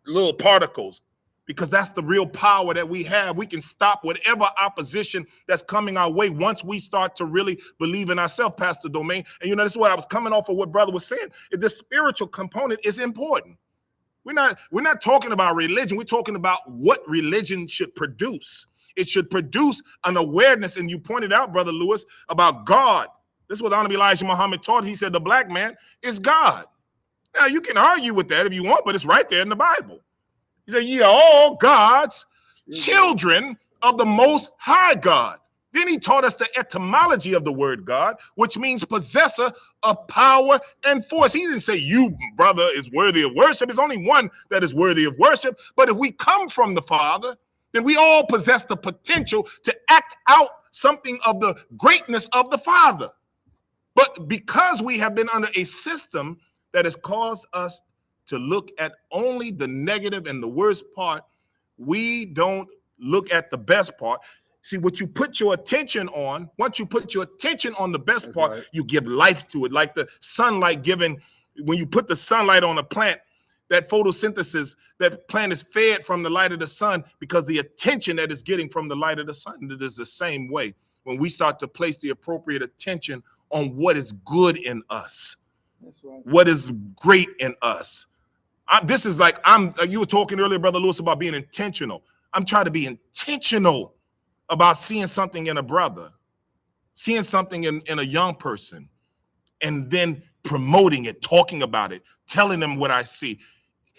little particles, because that's the real power that we have. We can stop whatever opposition that's coming our way once we start to really believe in ourselves, Pastor Domain. And you know, this is what I was coming off of what brother was saying. The spiritual component is important. We're not talking about religion. We're talking about what religion should produce. It should produce an awareness. And you pointed out, Brother Lewis, about God. This is what Honorable Elijah Muhammad taught. He said the black man is God. Now, you can argue with that if you want, but it's right there in the Bible. He said, ye are all God's children of the Most High God. Then he taught us the etymology of the word God, which means possessor of power and force. He didn't say you, brother, is worthy of worship. There's only one that is worthy of worship. But if we come from the Father, then we all possess the potential to act out something of the greatness of the Father. But because we have been under a system that has caused us to look at only the negative and the worst part, we don't look at the best part. See, what you put your attention on, once you put your attention on the best part, you give life to it. Like the sunlight given, when you put the sunlight on a plant, that photosynthesis, that plant is fed from the light of the sun because the attention that it's getting from the light of the sun. It is the same way when we start to place the appropriate attention on what is good in us, what is great in us. This is like, you were talking earlier, Brother Lewis, about being intentional. I'm trying to be intentional about seeing something in a brother, seeing something in a young person, and then promoting it, talking about it, telling them what I see,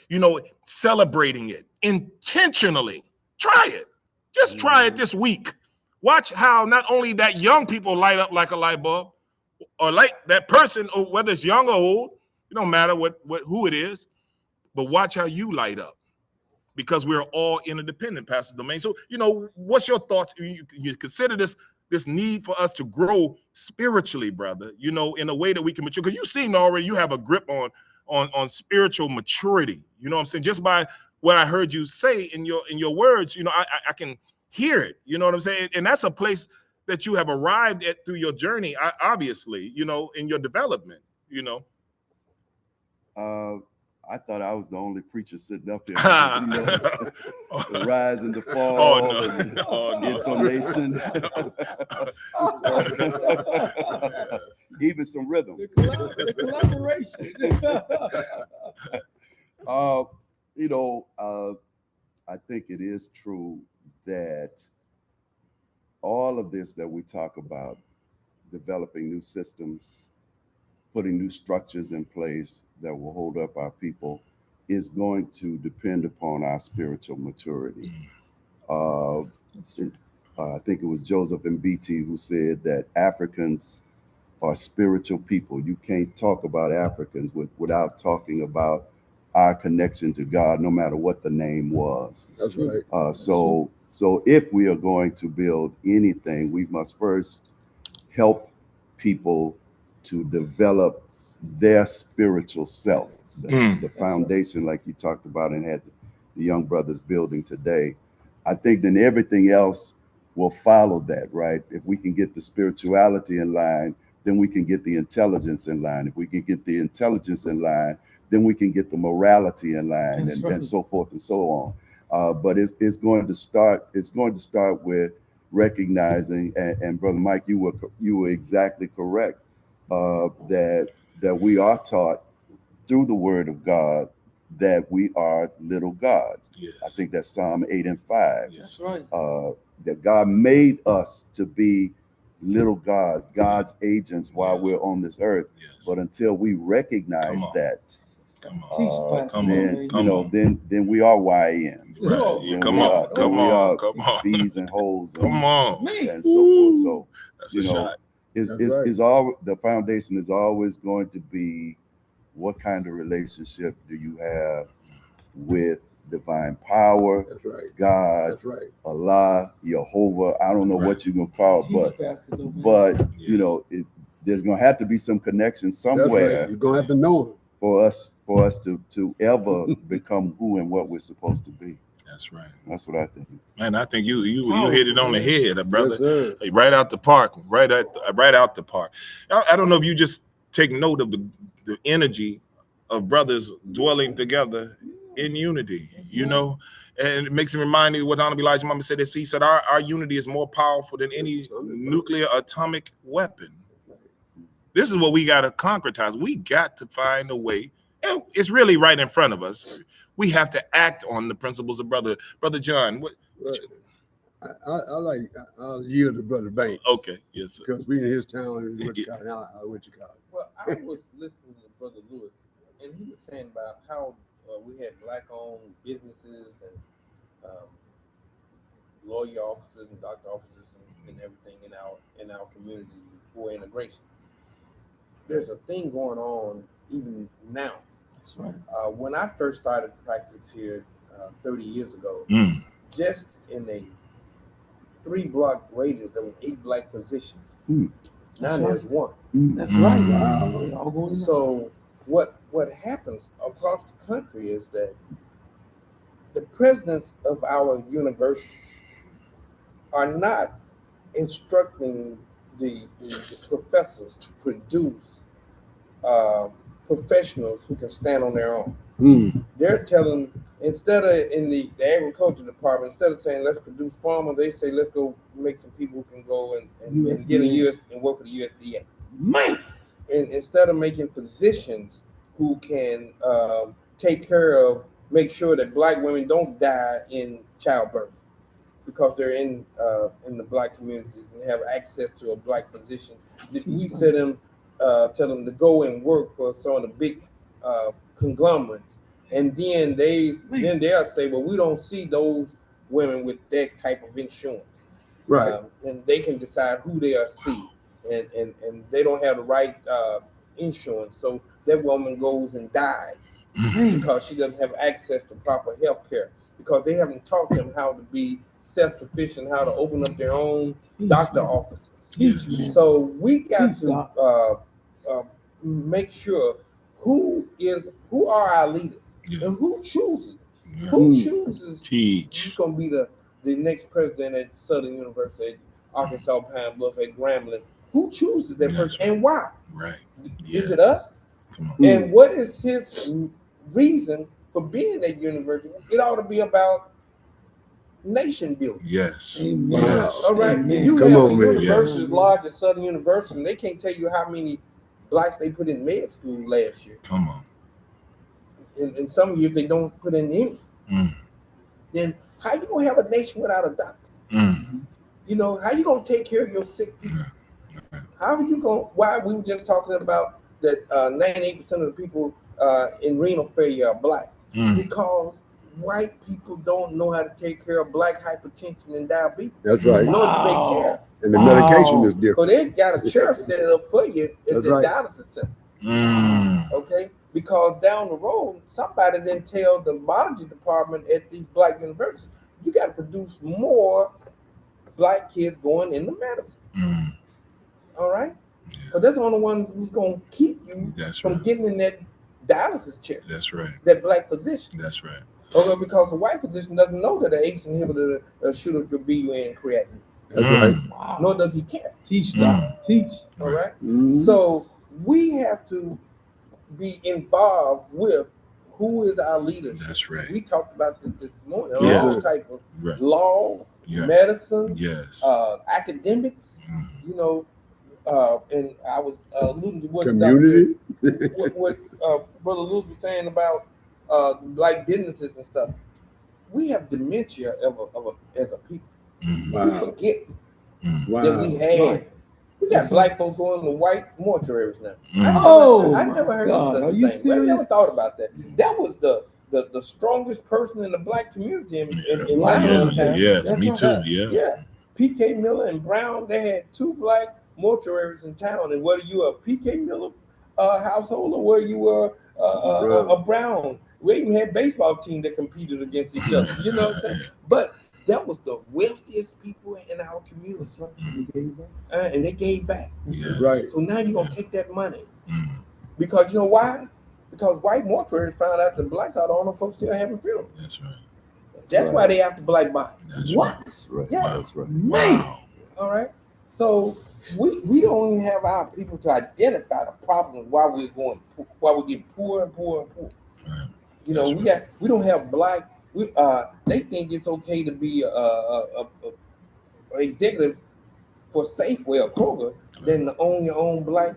you know, celebrating it intentionally. Try it. Just try it this week. Watch how not only that young people light up like a light bulb, or like that person, or whether it's young or old, it don't matter who it is, but watch how you light up, because we're all interdependent, Pastor Domain. So, you know, what's your thoughts? You consider this need for us to grow spiritually, brother, you know, in a way that we can mature, because you seem already, you have a grip on spiritual maturity. You know what I'm saying? Just by what I heard you say in your words, you know, I can hear it. You know what I'm saying? And that's a place that you have arrived at through your journey, obviously, you know, in your development, you know. I thought I was the only preacher sitting up here. You know, the rise and the fall, oh, intonation, even some rhythm. The collaboration. You know, I think it is true that all of this that we talk about, developing new systems, putting new structures in place that will hold up our people, is going to depend upon our spiritual maturity. I think it was Joseph Mbiti who said that Africans are spiritual people. You can't talk about Africans without talking about our connection to God, no matter what the name was. That's right. So if we are going to build anything, we must first help people to develop their spiritual self, the foundation, like you talked about and had the young brothers building today. I think then everything else will follow that, right? If we can get the spirituality in line, then we can get the intelligence in line. If we can get the intelligence in line, then we can get the morality in line, and so forth and so on. But it's going to start with recognizing, and Brother Mike, you were exactly correct, that we are taught through the Word of God that we are little gods. Yes. I think that's Psalm 8 and 5. That's right. That God made us to be little gods, God's agents while we're on this earth. Yes. But until we recognize that, then we are YNs. Right. Yeah, come on. Bees and holes. Come on. And so forth. So that's a shot. The foundation is always going to be, what kind of relationship do you have with divine power, That's right. God, That's right. Allah, Jehovah? I don't know what you're gonna call it, but you know, there's gonna have to be some connection somewhere. Right. You're gonna have to know him for us to ever become who and what we're supposed to be. That's right. That's what I think. Man, I think you hit it on the head, brother. Yes, sir. Hey, right out the park, right out the park. I don't know if you just take note of the energy of brothers dwelling together in unity, you know, and it makes me remind me what Honorable Elijah Muhammad said. He said our unity is more powerful than any nuclear atomic weapon. This is what we got to concretize. We got to find a way, and it's really right in front of us. We have to act on the principles of Brother John. I'll yield to Brother Banks. Okay, yes, sir. Because we in his town, and what you call it. Well, I was listening to Brother Lewis, and he was saying about how we had Black-owned businesses and lawyer offices and doctor offices and everything in our communities before integration. There's a thing going on even now. That's right. When I first started practice here 30 years ago, just in a 3-block radius, there was 8 black physicians. Now there's 1. That's right. Wow. So what happens across the country is that the presidents of our universities are not instructing the professors to produce professionals who can stand on their own. They're telling, instead of in the agriculture department, instead of saying let's produce farmers, they say let's go make some people who can go and get a US and work for the USDA. Man. And instead of making physicians who can take care of, make sure that black women don't die in childbirth because they're in the black communities and have access to a black physician. We tell them to go and work for some of the big conglomerates, and then they'll say, well, we don't see those women with that type of insurance, Right. And they can decide who they'll see, and they don't have the right insurance, so that woman goes and dies because she doesn't have access to proper health care, because they haven't taught them how to be self-sufficient, how to open up their own doctor offices. So we got to make sure who are our leaders Yeah. and who chooses? Yeah. Who chooses who's Teach. going to be the next president at Southern University, at Arkansas Pine Bluff, at Grambling? Who chooses that That's person right. and why? Right. Is Yeah. it us? Come on. And what is his reason for being at university? It ought to be about nation building. Yes. Amen. Yes. All right. Amen. You Come have on, a man. university Yes. as large as Southern University, and they can't tell you how many blacks they put in med school last year. Come on. In some years, they don't put in any. Mm. Then how you gonna have a nation without a doctor? Mm. You know, how you gonna take care of your sick people? Yeah. How are you gonna? Why we were just talking about that 98% of the people in renal failure are black Mm. because white people don't know how to take care of black hypertension and diabetes. That's right. Know how to take care. And the medication is So different. they got a chair set up for you at That's the right. dialysis center. Mm. Okay, because down the road, somebody then tell the biology department at these black universities, you got to produce more black kids going into medicine. Mm. All right, Yeah. but that's the only one who's going to keep you That's from right. getting in that dialysis chair, That's right. that black physician. That's right. Okay, because the white physician doesn't know that an ACE inhibitor should have your BUN and creatinine, That's right. Mm. Wow. nor does he care. Teach, Mm. doctor. Teach. All right. Mhm. So we have to be involved with who is our leadership. That's right. We talked about this morning. Yeah. All type of Right. law, Yeah. medicine, Yes. academics. Mm. You know, and I was alluding to what Community. what Brother Lewis was saying about like businesses and stuff. We have dementia as a people. Mm. We Wow. forget Mm. that we Wow. had. right. We got That's black folks going to white mortuaries now. Mm. Oh, I never heard God. of Are such you thing. I never serious? thought about that. That was the strongest person in the black community in my Yeah. hometown. Yes, That's me right. too. Yeah. Yeah. P.K. Miller and Brown, they had two black mortuaries in town. And whether you were a P.K. Miller household or whether you were a Brown, we even had baseball team that competed against each other. You know what I'm saying? But that was the wealthiest people in our community. That's right. Mm. And they gave back. Yes. Right. So now you're going to take that money. Mm. Because you know why? Because white mortuaries found out that blacks are the only folks still having funerals. That's right. That's why they after black bodies. That's What? right. That's right. Yeah. That's right. Man. Wow. All right. So we don't even have our people to identify the problem why we're getting poorer and poorer and poorer. Right. You know, That's we don't have black. They think it's okay to be a executive for Safeway or Kroger than to own your own black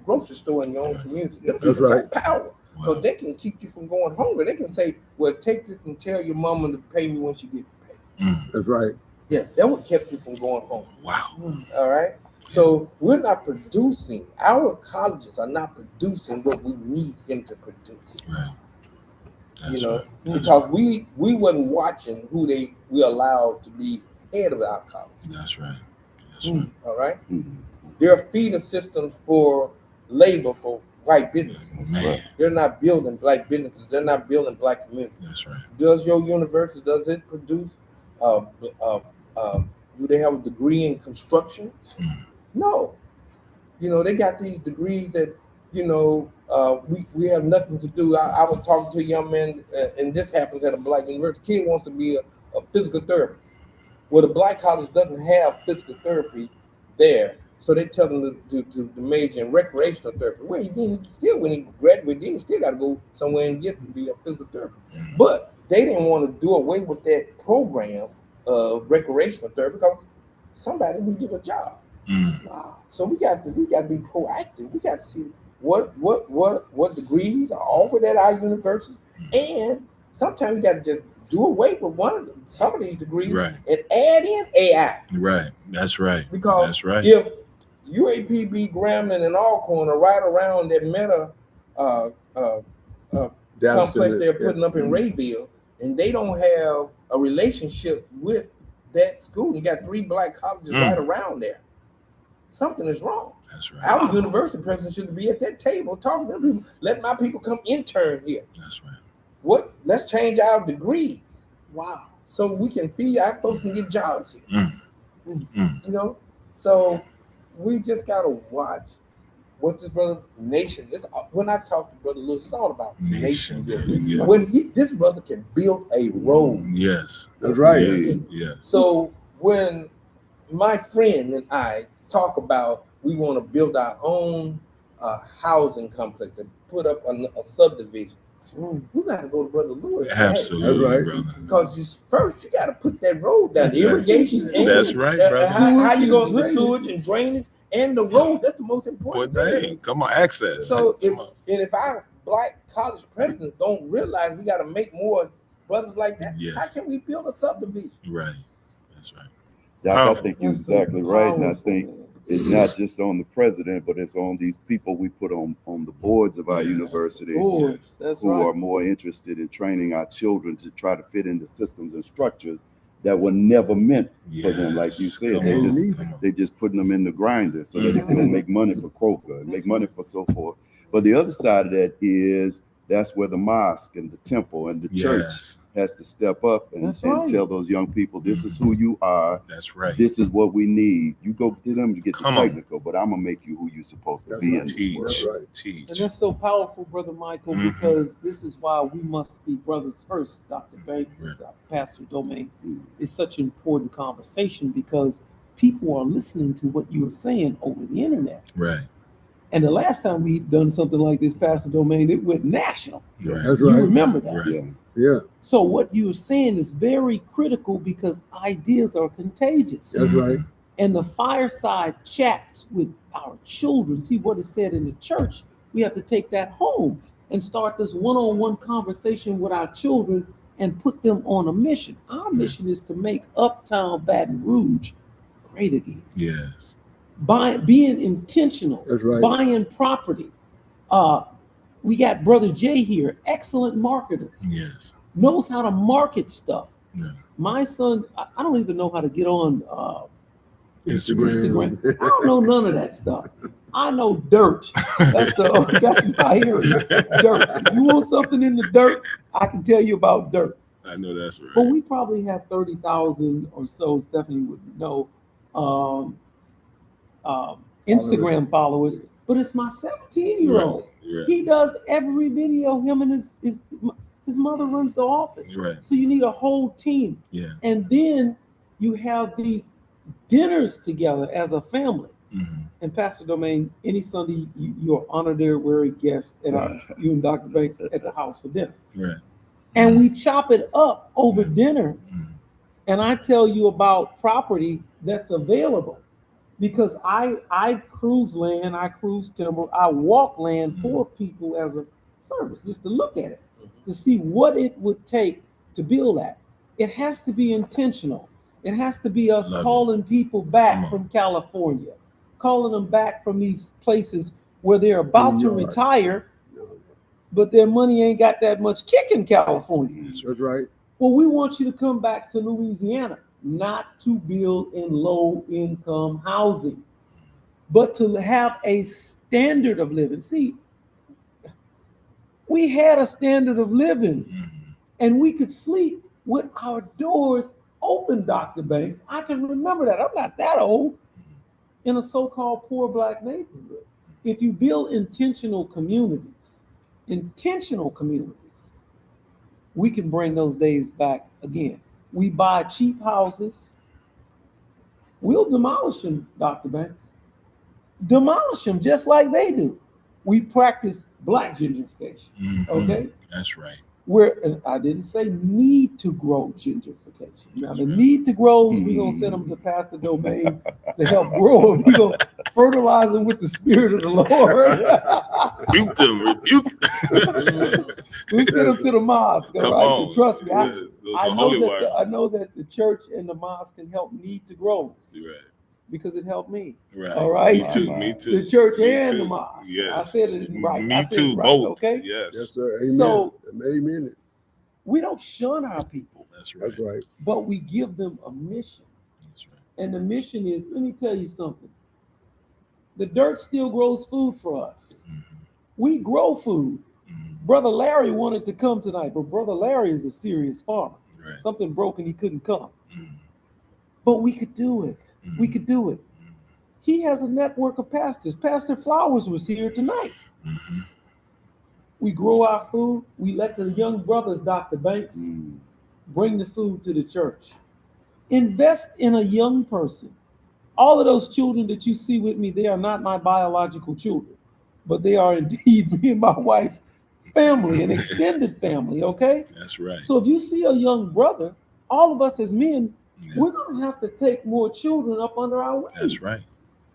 grocery store in your own Yes. community. Them That's people right. got power. So Wow. they can keep you from going hungry. They can say, well, take this and tell your mama to pay me when she gets paid. Mm. That's right. Yeah, that would kept you from going hungry. Wow. All right. So we're not producing, our colleges are not producing what we need them to produce. Right. That's You know, right. That's because we wasn't watching who we allowed to be head of our college. That's right. That's right. All right. Mhm. There are feeder systems for labor for white businesses. Man. They're not building black businesses. They're not building black communities. That's right. Does your university, does it produce, do they have a degree in construction? Mm. No. You know, they got these degrees that, you know, we have nothing to do. I was talking to a young man, and this happens at a black university. Kid wants to be a physical therapist. Well, the black college doesn't have physical therapy there. So they tell them to major in recreational therapy. Well, when he graduated, then he still got to go somewhere and get to be a physical therapist. But they didn't want to do away with that program of recreational therapy because somebody needed a job. Mm. Wow. So we got to be proactive. We got to see what degrees are offered at our universities, and sometimes we got to just do away with some of these degrees Right. and add in AI. Right. That's right. Because That's right. if UAPB, Grambling, and Alcorn are right around that Meta Data complex centers, they're yeah. putting up in Rayville, and they don't have a relationship with that school, you got 3 black colleges right around there. Something is wrong. That's right. Our university president should be at that table talking to them people. Let my people come intern here. That's right. Let's change our degrees Wow. so we can feed our folks and get jobs here. Mm. Mm. You know, so we just gotta watch what this brother nation. When I talk to Brother Lewis, it's all about nation building. Yeah. When this brother can build a road, Yes. That's right. Yes. Yes. so when my friend and I talk about we want to build our own housing complex and put up a subdivision, we got to go to Brother Lewis. Absolutely, That's right. brother. Because first you got to put that road down, That's irrigation. right. And That's right, brother. How you go to the Sewage and sewage and drainage and the road? That's the most important Boy, thing. come on, access. So Come on. if our black college presidents don't realize we got to make more brothers like that, Yes. how can we build a subdivision? Right. That's right. Doc, I Powerful. think you're That's so exactly right, and I powerful, think man. it's not just on the president, but it's on these people we put on the boards of our Yes. university Boards, that's who are right. more interested in training our children to try to fit into systems and structures that were never meant for them. Like you Yes. said, Come they on. just Come on. they just putting them in the grinder so that they That's can right. make money for Kroger and That's make money for so forth. But the other side of that is that's where the mosque and the temple and the church Yes. has to step up and That's right. tell those young people, this is who you are. That's right. This is what we need. You go to them to get Come the on. technical, but I'm gonna make you who you're supposed to That's be right. in this Teach. world. That's right. And Teach. that's so powerful, Brother Michael, Mhm. because this is why we must be brothers first, Dr. Banks and Right. Dr. Pastor Domain. It's such an important conversation because people are listening to what you are saying over the internet. Right. And the last time we done something like this, Pastor Domain, it went national. Right. That's You right. remember that. Right. Yeah. Yeah, So what you're saying is very critical because ideas are contagious. that's right. And the fireside chats with our children, see what is said in the church, we have to take that home and start this one-on-one conversation with our children and put them on a mission. Our mission is to make Uptown Baton Rouge great again. Yes. Being intentional, That's right. buying property. We got Brother Jay here, excellent marketer, Yes. knows how to market stuff. Yeah. My son, I don't even know how to get on Instagram. Instagram. I don't know none of that stuff. I know dirt. That's my area. Dirt. If you want something in the dirt, I can tell you about dirt. I know that's right. But we probably have 30,000 or so, Stephanie would know, Instagram followers. But it's my 17-year-old. Right. He does every video. Him and his mother runs the office. Right. So you need a whole team. Yeah. And then you have these dinners together as a family. Mhm. And Pastor Domain, any Sunday you're honorary guest at you and Dr. Banks at the house for dinner. Right. And we chop it up over dinner. Mhm. And I tell you about property that's available because I cruise land, I cruise timber, I walk land for people as a service, just to look at it, to see what it would take to build that. It has to be intentional. It has to be us Love it. calling people Come back on. from California, calling them back from these places where they're about to New York. retire, but their money ain't got that much kick in California. That's right. Well, we want you to come back to Louisiana, not to build in low-income housing, but to have a standard of living. See, we had a standard of living, Mhm. and we could sleep with our doors open, Dr. Banks. I can remember that. I'm not that old. In a so-called poor Black neighborhood. If you build intentional communities, we can bring those days back again. We buy cheap houses. We'll demolish them, Dr. Banks. Demolish them just like they do. We practice Black gentrification, Mhm. okay? That's right. Where, and I didn't say need to grow gentrification. Now the need to grows, we're gonna send them to Pastor Domain to help grow them. We're gonna fertilize them with the Spirit of the Lord. Rebuke them. Rebuke. We send them to the mosque, all Come right? on. And trust me, Yeah, those I are know holy that wire. I know that the church and the mosque can help need to grow Right. because it helped me. Right. All right. Me too. Me too. The church Me and too. the mosque. Yes. I said it right. Me I said too. it right, Both. okay? Yes. Yes, sir. Amen. So- Amen. We don't shun our people, That's right. That's right. but we give them a mission. That's right. And the mission is, let me tell you something. The dirt still grows food for us. Mhm. We grow food. Mhm. Brother Larry wanted to come tonight, but Brother Larry is a serious farmer. Right. Something broke and he couldn't come. Mhm. But we could do it. We Mhm. could do it. He has a network of pastors. Pastor Flowers was here tonight. Mhm. We grow our food. We let the young brothers, Dr. Banks, bring the food to the church. Invest in a young person. All of those children that you see with me, they are not my biological children, but they are indeed me and my wife's family, an extended family, okay? That's right. So if you see a young brother, all of us as men, Yeah. we're going to have to take more children up under our wing. That's right.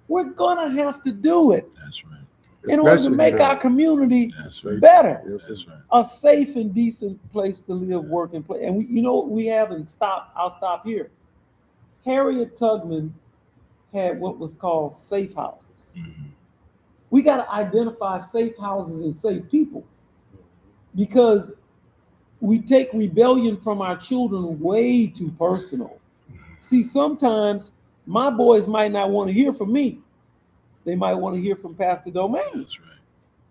We're going to have to do it That's right. in order to Especially make now. our community That's right. better. Yes, That's sir. right. A safe and decent place to live, work, and play. And we, you know what we have, and stop, I'll stop here. Harriet Tubman had what was called safe houses. Mhm. We got to identify safe houses and safe people, because we take rebellion from our children way too personal. See, sometimes my boys might not want to hear from me. They might want to hear from Pastor Domain. That's right.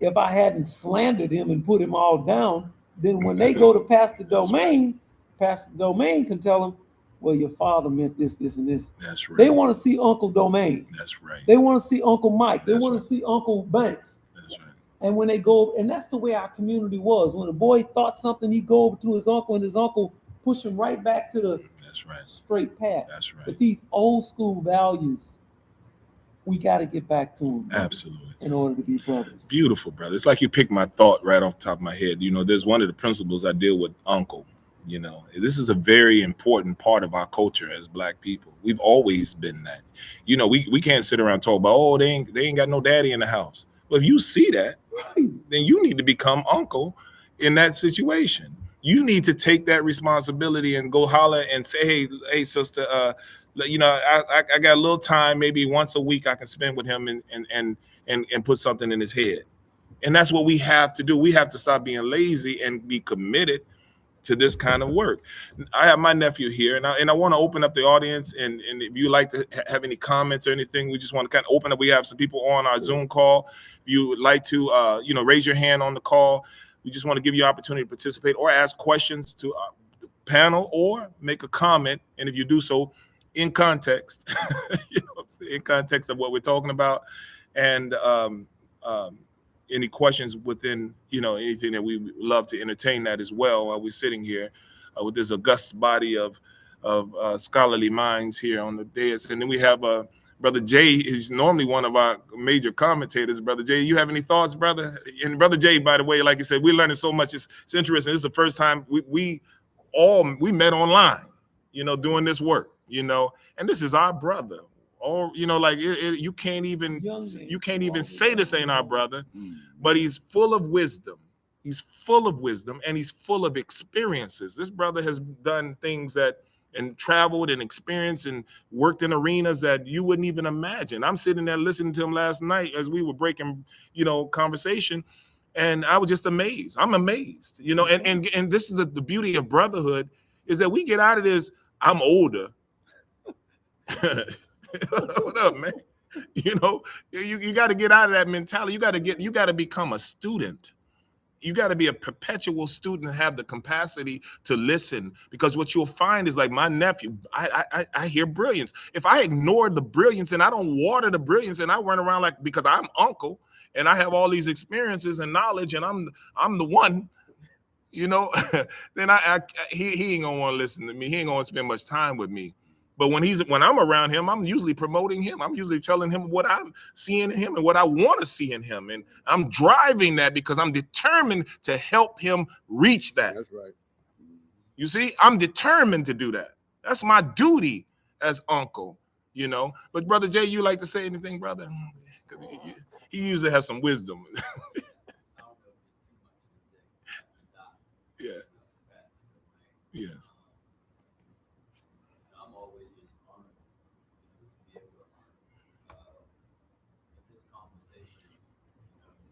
If I hadn't slandered him and put him all down, then when they go to Pastor Domain, Pastor Domain can tell them, well, your father meant this, this, and this. That's right. They want to see Uncle Domain. That's right. They want to see Uncle Mike. They That's want right. to see Uncle Banks. That's right. And when they go, and that's the way our community was. When a boy thought something, he'd go over to his uncle, and his uncle push him right back to the That's right. straight path. That's right. But these old school values, we got to get back to them. Absolutely. In order to be brothers. Beautiful, brother. It's like you picked my thought right off the top of my head. You know, there's one of the principles I deal with, uncle. You know, this is a very important part of our culture as Black people. We've always been that. You know, we can't sit around and talk about, oh, they ain't got no daddy in the house. Well, if you see that, then you need to become uncle in that situation. You need to take that responsibility and go holler and say, hey, sister, you know, I got a little time, maybe once a week I can spend with him and put something in his head. And that's what we have to do. We have to stop being lazy and be committed to this kind of work. I have my nephew here, and I want to open up the audience. And if you like to have any comments or anything, we just want to kind of open up. We have some people on our Zoom call. If you would like to, you know, raise your hand on the call. We just want to give you opportunity to participate or ask questions to the panel or make a comment. And if you do so in context, you know what I'm saying, in context of what we're talking about, and any questions within, you know, anything that we would love to entertain that as well while we're sitting here with this august body of scholarly minds here on the dais. And then we have Brother Jay, who's normally one of our major commentators. Brother Jay, you have any thoughts, brother? And Brother Jay, by the way, like you said, we're learning so much. It's interesting. This is the first time we met online, you know, doing this work, you know, and this is our brother. Or, you know, like you can't even say this ain't our brother, but he's full of wisdom. He's full of wisdom, and he's full of experiences. This brother has done things and traveled and experienced and worked in arenas that you wouldn't even imagine. I'm sitting there listening to him last night as we were breaking, you know, conversation, and I was just amazed. I'm amazed, you know, and this is the beauty of brotherhood, is that we get out of this, I'm older. What up, man? You know, you got to get out of that mentality. You got to become a student. You got to be a perpetual student and have the capacity to listen, because what you'll find is, like my nephew, I hear brilliance. If I ignore the brilliance and I don't water the brilliance and I run around like, because I'm uncle and I have all these experiences and knowledge and I'm the one, you know, then he ain't gonna want to listen to me. He ain't gonna spend much time with me. But when I'm around him, I'm usually promoting him. I'm usually telling him what I'm seeing in him and what I want to see in him. And I'm driving that because I'm determined to help him reach that. That's right. You see, I'm determined to do that. That's my duty as uncle, you know. But Brother Jay, you like to say anything, brother? He usually has some wisdom. Yeah. Yes.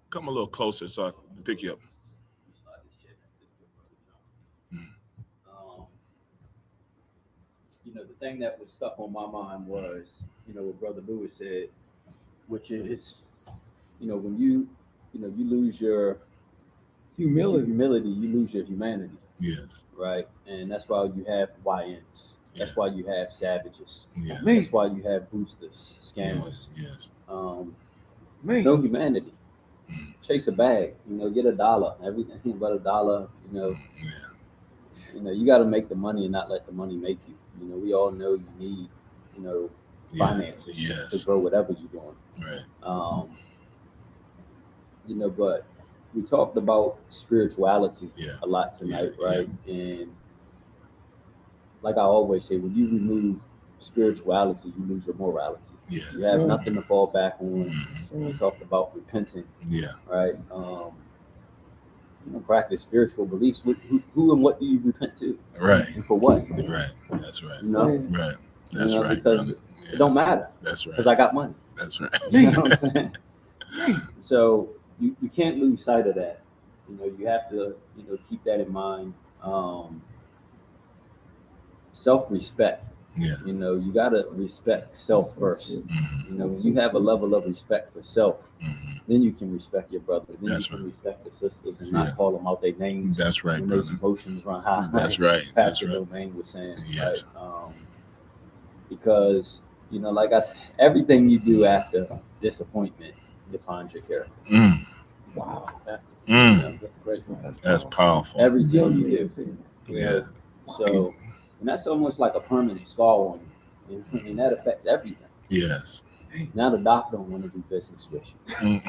Come a little closer so I can pick you up. You know, the thing that was stuck on my mind was, you know, what Brother Lewis said, which is, you know, when you lose your humility, you lose your humanity. Yes. Right. And that's why you have YNs. That's why you have savages. Yeah. That's why you have boosters, scammers. Yes. No humanity. Chase a bag, get $1. Everything but $1, you got to make the money and not let the money make you. We all know you need, finances to grow whatever you're doing. Right. But we talked about spirituality a lot tonight, Yeah, right? And like I always say, when you remove spirituality, you lose your morality. Yes. You have nothing to fall back on. We talked about repenting, Yeah. right? Practice spiritual beliefs. Who and what do you repent to? Right. And for what? Right. That's right. Right. That's right. Because brother. it don't matter. That's right. Because I got money. That's right. You know what I'm saying? So you can't lose sight of that. You have to, keep that in mind. Self-respect. Yeah. You got to respect self first. When you have a level of respect for self, then you can respect your brother. Then That's you can right. respect the sisters and not call them out their names. That's right, when brother. those emotions run high. That's right. That's Pastor right. Domain was saying, Yes. right? Because like I said, everything you do after disappointment defines your character. Wow. That's a great one. That's powerful. Everything you do. Yeah. So, and that's almost like a permanent scar on you, and that affects everything. Yes. Now the doctor don't want to do business with you.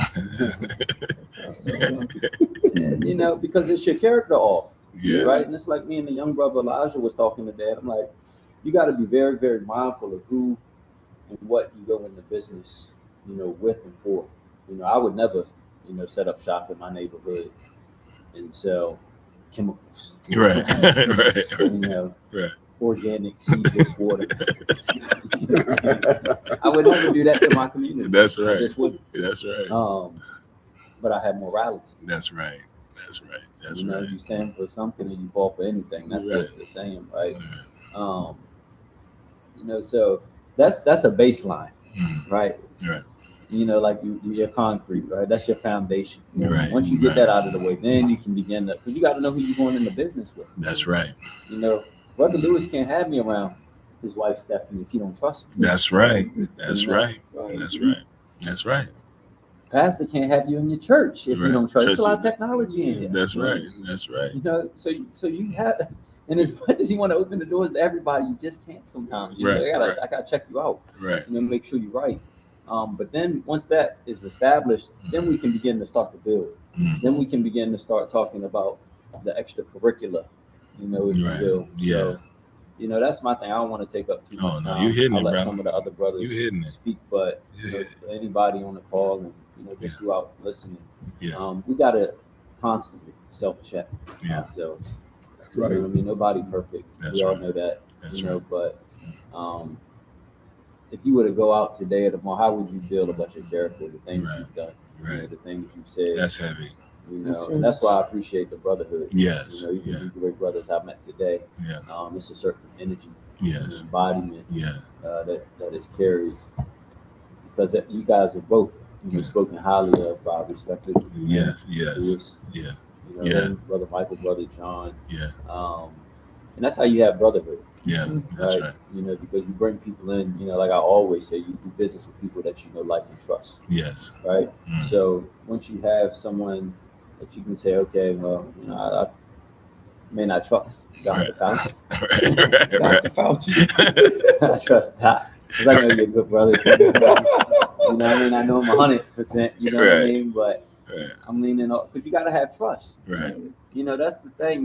Because it's your character off. Yes. Right? And it's like me and the young brother Elijah was talking today. I'm like, you got to be very, very mindful of who and what you go into business, with and for. I would never, set up shop in my neighborhood and sell chemicals. Right. Right. Right. Organic seedless water. I would never do that to my community. That's right. I just wouldn't. That's right. But I have morality. That's right. That's right. That's right. You stand for something and you fall for anything. That's the saying, right? So that's a baseline, right? Right. Like your concrete, right? That's your foundation. Right. Once you get that out of the way, then you can begin to, because you got to know who you're going into business with. That's right. Brother Lewis can't have me around his wife Stephanie if you don't trust me. That's right. That's right. That's right. That's right. Pastor can't have you in your church if you don't trust. There's a lot of technology in here. That's right. That's right. So you have, and as much as you want to open the doors to everybody, you just can't sometimes. I gotta check you out. Right. Make sure you're right. But then once that is established, then we can begin to start to build. Then we can begin to start talking about the extracurricular, if you will. Yeah. So, that's my thing. I don't want to take up too much time. You hitting I'll let bro. some of the other brothers speak, but anybody on the call and just throughout listening, we gotta constantly self-check ourselves. That's right. Nobody perfect. We all know that. That's right. But if you were to go out today or tomorrow, how would you feel about your character, the things you've done, the things you've said? That's heavy. And that's why I appreciate the brotherhood. Yes. Even the great brothers I met today. Yeah. It's a certain energy, yes, embodiment, that is carried, because you guys are both, spoken highly of by respected. Yes. Lewis, Yeah. Brother Michael, Brother John. Yeah. And that's how you have brotherhood. Yeah. That's right. Because you bring people in, like I always say, you do business with people that like, and trust. Yes. Right. So once you have someone that you can say, okay, well, I may not trust Dr. Fauci. Dr. Fauci. I trust Doc, because I know you're a good brother. I know him 100%. You know what I mean? But I'm leaning on, because you got to have trust. Right. That's the thing.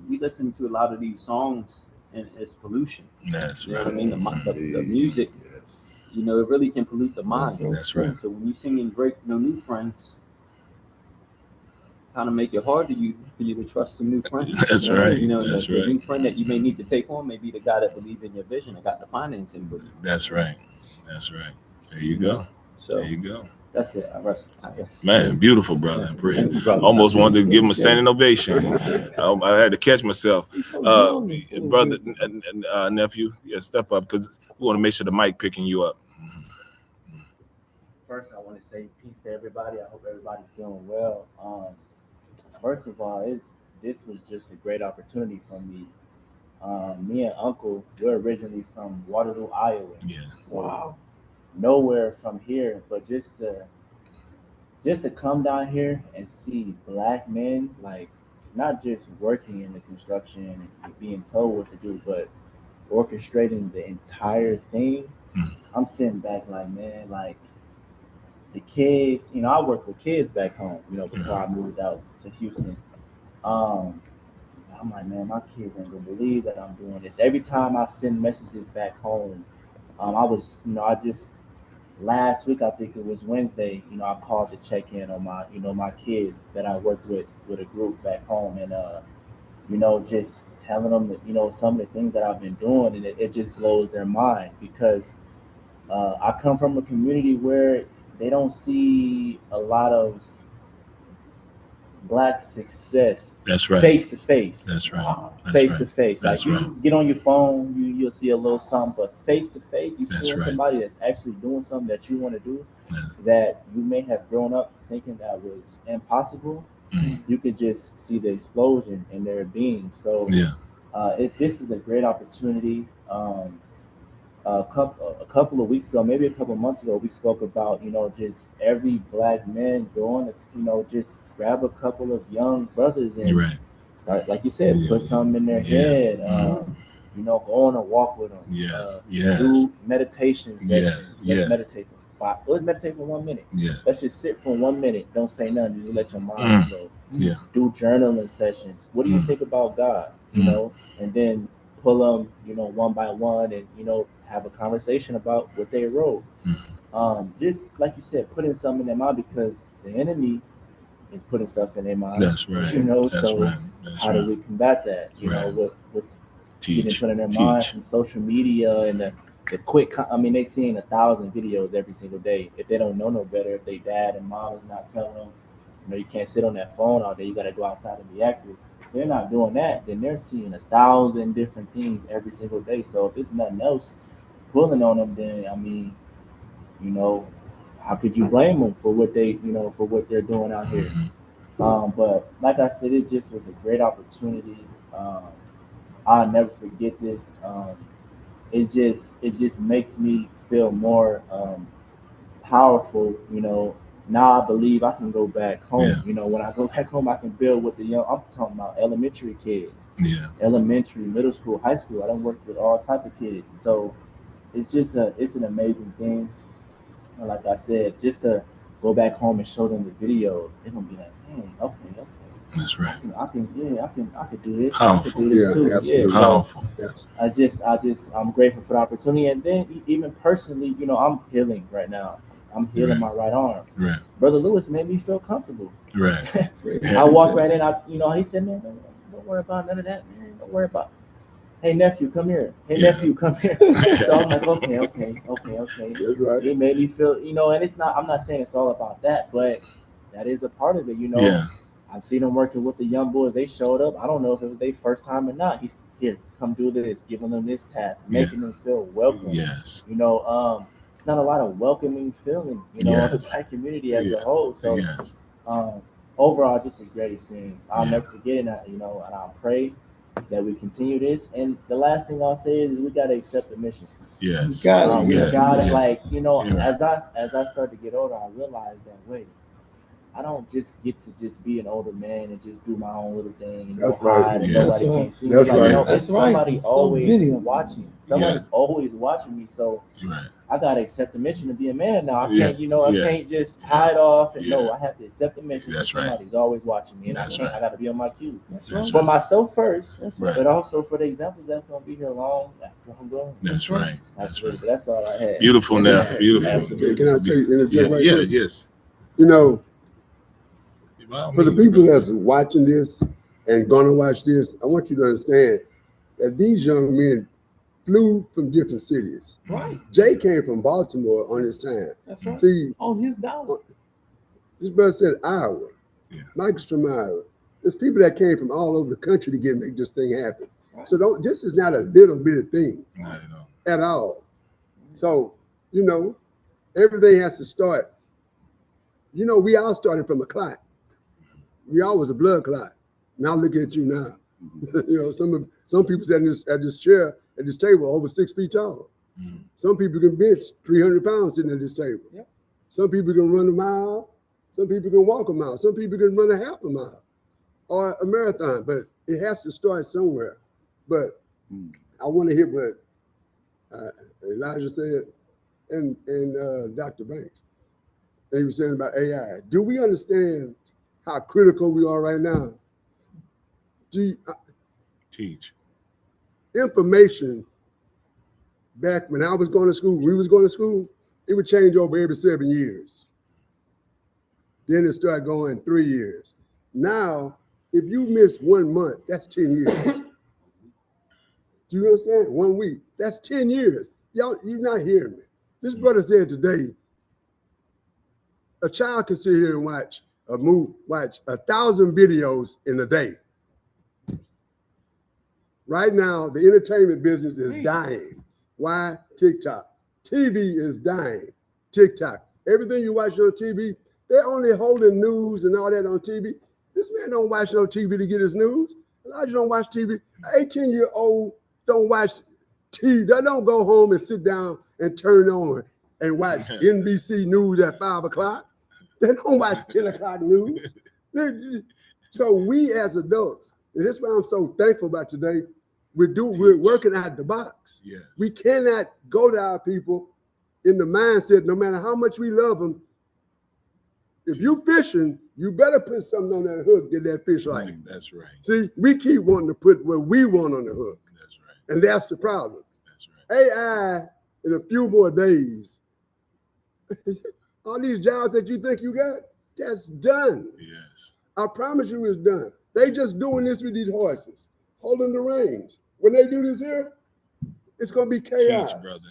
We listen to a lot of these songs, and it's pollution. That's right. What I mean? The music. Yes. It really can pollute the mind. That's right. So when you sing in Drake, No New Friends, kind of make it hard for you to trust some new friends. That's right. The new friend that you may need to take on may be the guy that believes in your vision and got the financing for you. That's right. That's right. There you go. So there you go. That's it. I guess. Man, beautiful, brother. Almost wanted to give him a standing ovation. I had to catch myself. Brother, nephew, step up, because we want to make sure the mic picking you up. First, I want to say peace to everybody. I hope everybody's doing well. First of all, this was just a great opportunity for me Me and Uncle, we're originally from Waterloo, Iowa. Yeah. So Wow. nowhere from here, but just to come down here and see black men, like not just working in the construction and being told what to do, but orchestrating the entire thing. Mm. I'm sitting back like, man, like the kids, I work with kids back home, before I moved out to Houston. Um, I'm like, man, my kids ain't gonna believe that I'm doing this. Every time I send messages back home, I just last week, I think it was Wednesday, I called to check in on my kids that I work with a group back home, and just telling them that some of the things that I've been doing, and it just blows their mind because I come from a community where they don't see a lot of black success. That's right. Face to face. That's right. Face to face. Like That's you right. get on your phone, you'll see a little something, but face to face, you That's see right. somebody that's actually doing something that you want to do, Yeah. that you may have grown up thinking that was impossible. Mhm. You could just see the explosion in their being. So Yeah. this is a great opportunity. A couple of weeks ago, maybe a couple of months ago, we spoke about just every black man going to just grab a couple of young brothers and You're right. start, like you said, Yeah. put something in their Yeah. head. Go on a walk with them. Yeah. Yes. Do meditation Yeah. sessions. Yeah. Let's meditate for 5. Let's meditate for 1 minute. Yeah. Let's just sit for 1 minute. Don't say nothing. Just let your mind go. Yeah. Do journaling sessions. What do you Mm. think about God? Mm. And then pull them, one by one, and have a conversation about what they wrote. Just like you said, putting something in their mind, because the enemy is putting stuff in their mind. That's right. That's So right. That's how right. do we combat that? Right. What's getting Teach. put in their mind Teach. from social media and the quick. They seeing 1,000 videos every single day. If they don't know no better, if they dad and mom is not telling them, you can't sit on that phone all day. You got to go outside and be active. If they're not doing that, then they're seeing 1,000 different things every single day. So if it's nothing else pulling on them, then how could you blame them for what they're doing out here? But like I said, it just was a great opportunity. I'll never forget this. It just makes me feel more powerful. Now I believe I can go back home. Yeah. When I go back home, I can build with the young. I'm talking about elementary kids, Yeah. elementary, middle school, high school. I don't work with all type of kids, so it's an amazing thing. And like I said, just to go back home and show them the videos, they're gonna be like, "Man, okay. That's right. I can do this. Powerful. I can do this Yeah, too." absolutely. So Powerful. I'm grateful for the opportunity. And then even personally, I'm healing right now. I'm healing my right arm. Right. Brother Lewis made me feel comfortable. Right. I walked right in. He said, "Man, don't worry about none of that, man. Don't worry about. Hey nephew, come here. Hey Yeah. nephew, come here." So I'm like, okay. That's right. It made me feel, and it's not. I'm not saying it's all about that, but that is a part of it. Yeah. I see them working with the young boys. They showed up. I don't know if it was their first time or not. He's here, come do this, giving them this task, making them feel welcome. Yes. It's not a lot of welcoming feeling, of the black community as a whole. So, Yes. overall, just a great experience. I'll never forget it. And I'll pray that we continue this. And the last thing I'll say is we got to accept the mission. Yes. Got it. Yes. God, Yeah. as I start to get older, I realize that wait, I don't just get to just be an older man and just do my own little thing and That's right. hide and Yeah. nobody That's can see me. That's Like, right. no, That's it's right. somebody So always many. watching. Somebody's always watching me. So Right. I gotta accept the mission to be a man now. I Yeah. can't, I Yeah. can't just hide off and Yeah. no, I have to accept the mission. That's right. Somebody's always watching me, and That's I right. gotta be on my cue. That's That's For right. myself first, That's right. but also for the examples that's gonna be here long after I'm gone. That's right. That's Absolutely. right. But that's all I had. Beautiful now. Beautiful. Absolutely. Can I say interject Yeah. right Yeah. quick? Yes. By all For the means, people brother. that's watching this and gonna watch this, I want you to understand that these young men flew from different cities. right. Jay came from Baltimore on his time. That's right. See, On his dollar. this brother said Iowa. Yeah. Mike's from Iowa. There's people that came from all over the country to make this thing happen. Right. So this is not a little bit of thing Not at all. at all. So, everything has to start. We all started from a clot. We all was a blood clot. Now look at you now. You know, some people sitting at this chair, at this table, over 6 feet tall. Some people can bench 300 pounds sitting at this table. Yep. Some people can run a mile. Some people can walk a mile. Some people can run a half a mile or a marathon. But it has to start somewhere. But I want to hear what Elijah said and Dr. Banks. And he was saying about AI. Do we understand how critical we are right now? Teach. Information back when I was going to school, we was going to school, it would change over every 7 years. Then it started going 3 years. Now, if you miss 1 month, that's 10 years. Do you understand? 1 week, that's 10 years. Y'all, you're not hearing me. This brother said today, a child can sit here and watch 1,000 videos in a day. Right now, the entertainment business is dying. Why? TikTok. TV is dying. TikTok. Everything you watch on TV, they're only holding news and all that on TV. This man don't watch no TV to get his news. Elijah don't watch TV. An 18-year-old don't watch TV. They don't go home and sit down and turn on and watch NBC News at 5 o'clock. They don't watch 10 o'clock news. So we as adults, and that's why I'm so thankful about today, we're working out the box. Yes. We cannot go to our people in the mindset, no matter how much we love them, if you fishing, you better put something on that hook, get that fish right. That's right. See, we keep wanting to put what we want on the hook. That's right. And that's the problem. That's right. AI, in a few more days, all these jobs that you think you got, that's done. Yes. I promise you it's done. They just doing this with these horses, holding the reins. When they do this here, it's going to be chaos. Teach, brother.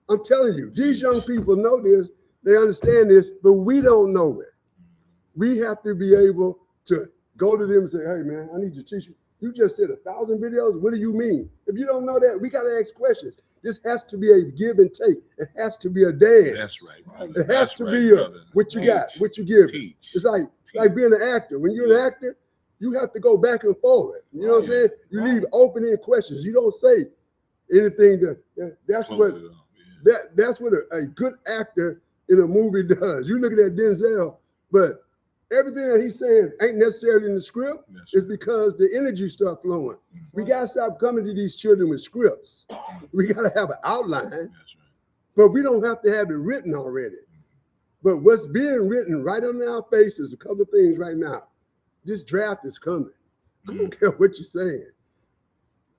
I'm telling you, these young people know this, they understand this, but we don't know it. We have to be able to go to them and say, hey, man, I need you to teach you. You just said 1,000 videos. What do you mean? If you don't know that, we got to ask questions. This has to be a give and take. It has to be a dance. That's right, brother. It has That's to right, be brother. what you Teach. got, what you give. Teach. It's like being an actor. When you're an actor, you have to go back and forward. You know what I'm saying? You leave open-ended questions. You don't say anything. That's Close what it up. Yeah. that's what a good actor in a movie does. You look at Denzel, but everything that he's saying ain't necessarily in the script. That's It's because the energy start flowing. We got to stop coming to these children with scripts. We got to have an outline, That's right. but we don't have to have it written already. But what's being written right on our faces, a couple of things right now. This draft is coming. I don't care what you're saying.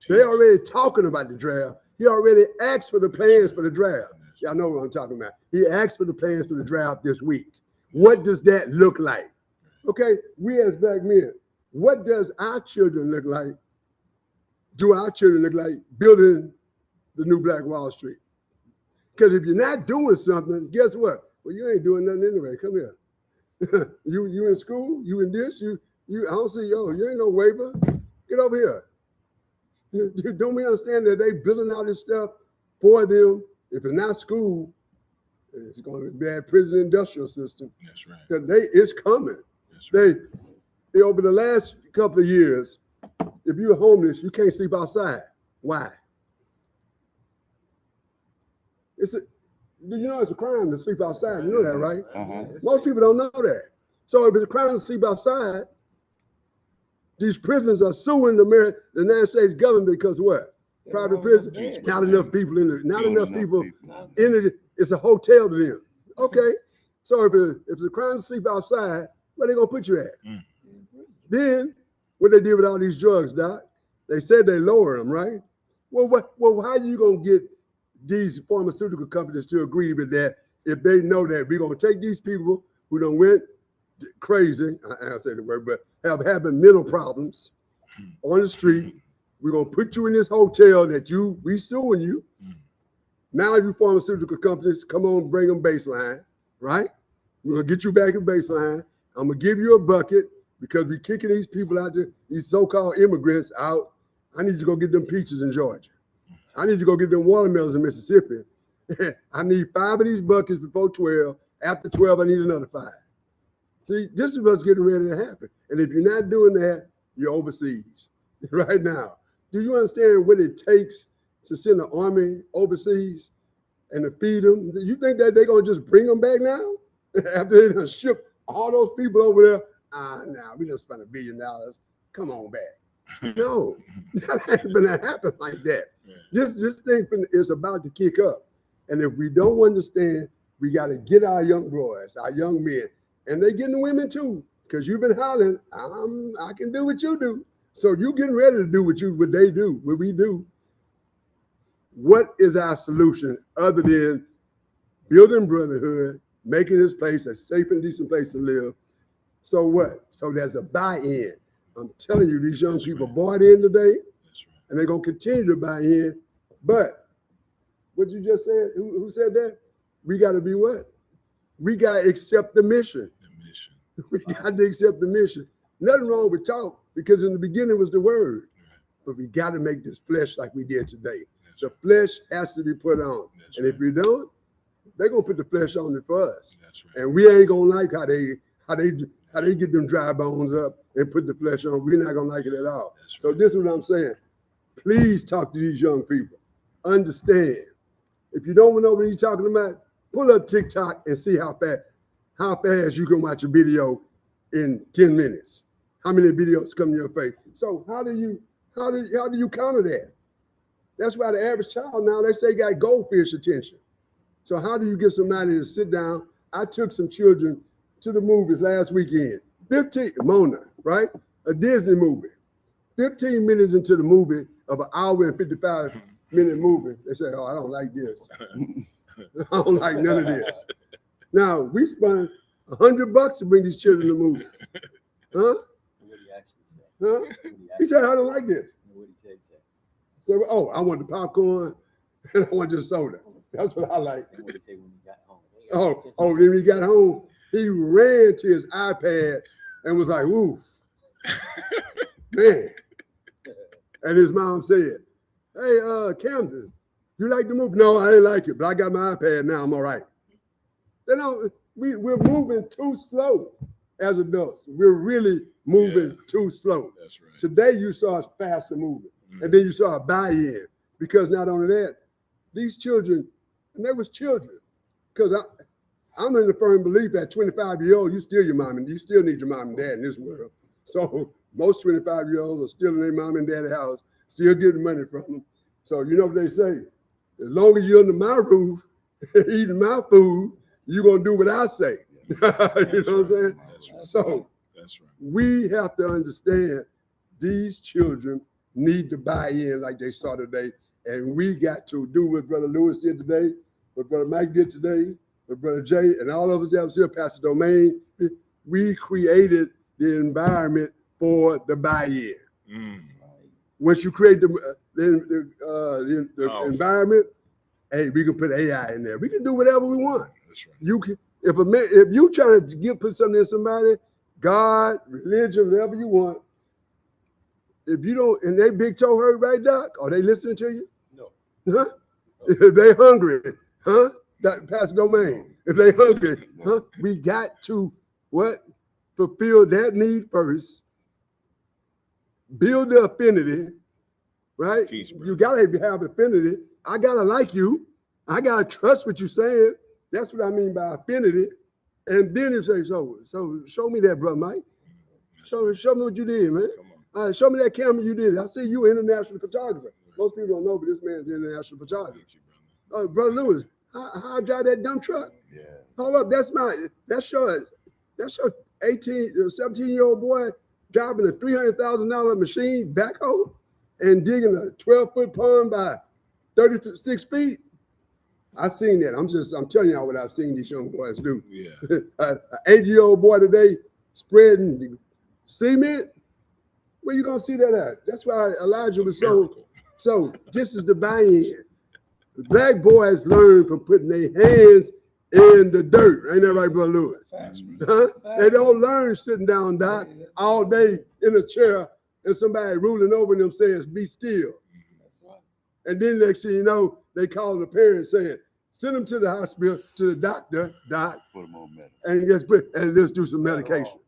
They already talking about the draft. He already asked for the plans for the draft. Y'all know what I'm talking about. He asked for the plans for the draft this week. What does that look like? Okay, we as black men, what does our children look like? Do our children look like building the new Black Wall Street? Because if you're not doing something, guess what? Well, you ain't doing nothing anyway. Come here. you in school? You in this? You I don't see you ain't no waiver. Get over here. Don't we understand that they building all this stuff for them? If it's not school, it's going to be bad prison industrial system. That's right. It's coming. That's right. They over the last couple of years, if you're homeless, you can't sleep outside. Why? It's a crime to sleep outside. You know that, right? Most people don't know that. So if it's a crime to sleep outside, these prisons are suing the United States government because what? Private prison, not enough people in there, not enough people in it. It's a hotel to them. Okay, so if it's a crime to sleep outside, where they gonna put you at? Then what they did with all these drugs, Doc? They said they lower them, right? Well, how you gonna get these pharmaceutical companies to agree with that if they know that we're gonna take these people who done went crazy, I say the word, but having mental problems on the street. We're gonna put you in this hotel that we suing you. Now you pharmaceutical companies, come on, bring them baseline, right? We're gonna get you back in baseline. I'm gonna give you a bucket because we're kicking these people out there, these so-called immigrants out. I need you to go get them peaches in Georgia. I need you to go get them watermelons in Mississippi. I need 5 of these buckets before 12. After 12, I need another 5. See, this is what's getting ready to happen. And if you're not doing that, you're overseas. right now. Do you understand what it takes to send an army overseas and to feed them? You think that they're going to just bring them back now? After they done shipped all those people over there? Nah, we just spent $1 billion. Come on back. No, that ain't gonna happen like that. Yeah. This thing is about to kick up. And if we don't understand, we got to get our young boys, our young men, and they getting the women too, because you've been hollering, I can do what you do. So you getting ready to do what they do, what we do. What is our solution other than building brotherhood, making this place a safe and decent place to live? So what? So there's a buy-in. I'm telling you, these young people bought in today, and they're going to continue to buy in. But what you just said, who said that? We got to be what? We got to accept the mission. We got to accept the mission. Nothing wrong with talk, because in the beginning was the word. But we got to make this flesh like we did today. The flesh has to be put on. And if we don't, they're going to put the flesh on it for us. And we ain't going to like how they get them dry bones up and put the flesh on. We're not going to like it at all. So this is what I'm saying. Please talk to these young people. Understand. If you don't know what you're talking about, pull up TikTok and see how fast you can watch a video in 10 minutes. How many videos come to your face? So how do you counter that? That's why the average child now, they say, got goldfish attention. So how do you get somebody to sit down? I took some children to the movies last weekend. 15, Mona, right? A Disney movie. 15 minutes into the movie of an hour and 55-minute movie, they say, oh, I don't like this. I don't like none of this. Now, we spent $100 to bring these children to the movies. Huh? What did he actually say? Huh? He said, I don't like this. What did he say? So, oh, I want the popcorn and I want the soda. That's what I like. And what did he say when he got home? Then when he got home, he ran to his iPad and was like, oof, man. And his mom said, hey, Camden, you like the movie? No, I didn't like it, but I got my iPad now, I'm all right. You know, we're moving too slow as adults. We're really moving too slow. That's right. Today you saw us faster moving, and then you saw a buy-in, because not only that, these children, and they was children, because I'm in the firm belief at 25-year-old, you still your mom, and you still need your mom and dad in this world. So most 25-year-olds are still in their mom and dad's house, still getting money from them. So you know what they say, as long as you're under my roof, eating my food, you're going to do what I say. You know what I'm saying? Right. So we have to understand these children need to buy in like they saw today. And we got to do what Brother Lewis did today, what Brother Mike did today, what Brother Jay, and all of us that was here, Pastor Domain. We created the environment for the buy-in. Once you create the environment, hey, we can put AI in there. We can do whatever we want. That's right. You can, if you trying to put something in somebody, God, religion, whatever you want. If you don't, and they big toe hurt, right, Doc? Are they listening to you? No. Huh? No. If they hungry, huh? Pastor Domain. If they hungry, huh? We got to what? Fulfill that need first. Build the affinity, right? Peace, you gotta have affinity. I gotta like you. I gotta trust what you're saying. That's what I mean by affinity. And then you say, so show me that, brother Mike. Show me what you did, man. Show me that camera you did. I see you an international photographer. Most people don't know, but this man's an international photographer. Brother Lewis, how I drive that dump truck? Yeah. Hold up, that's your 18 or 17-year-old boy driving a $300,000 machine backhoe and digging a 12-foot pond by 36 feet. I've seen that. I'm telling y'all what I've seen these young boys do. Yeah. An 8-year-old boy today spreading cement. Where you gonna see that at? That's why Elijah was so this is the buy-in. The black boys learn from putting their hands in the dirt. Ain't that right, Brother Lewis? Huh? They don't learn sitting down, Doc, all day in a chair and somebody ruling over them says, be still. That's right. And then next thing you know, they call the parents saying, send them to the hospital, to the doctor, Doc, put them on medicine. And let's do some medication.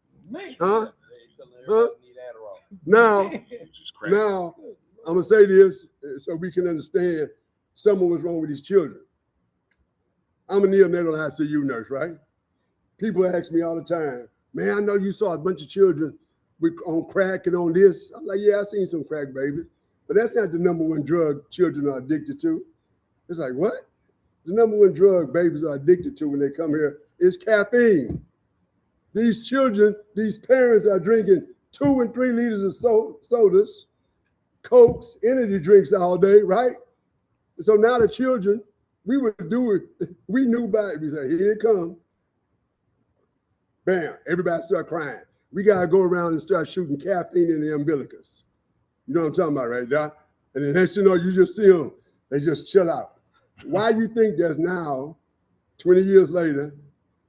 Huh? Huh? Now, Just crack. now, I'm gonna say this so we can understand something was wrong with these children. I'm a neonatal ICU nurse, right? People ask me all the time, man, I know you saw a bunch of children on crack and on this. I'm like, yeah, I seen some crack babies, but that's not the number one drug children are addicted to. It's like, what? The number one drug babies are addicted to when they come here is caffeine. These children, these parents are drinking 2 and 3 liters of sodas, Cokes, energy drinks all day, right? So now the children, we would do it. We knew by it. We said, here it comes. Bam, everybody start crying. We got to go around and start shooting caffeine in the umbilicus. You know what I'm talking about, right, Doc? And then next you know, you just see them. They just chill out. Why you think there's now, 20 years later,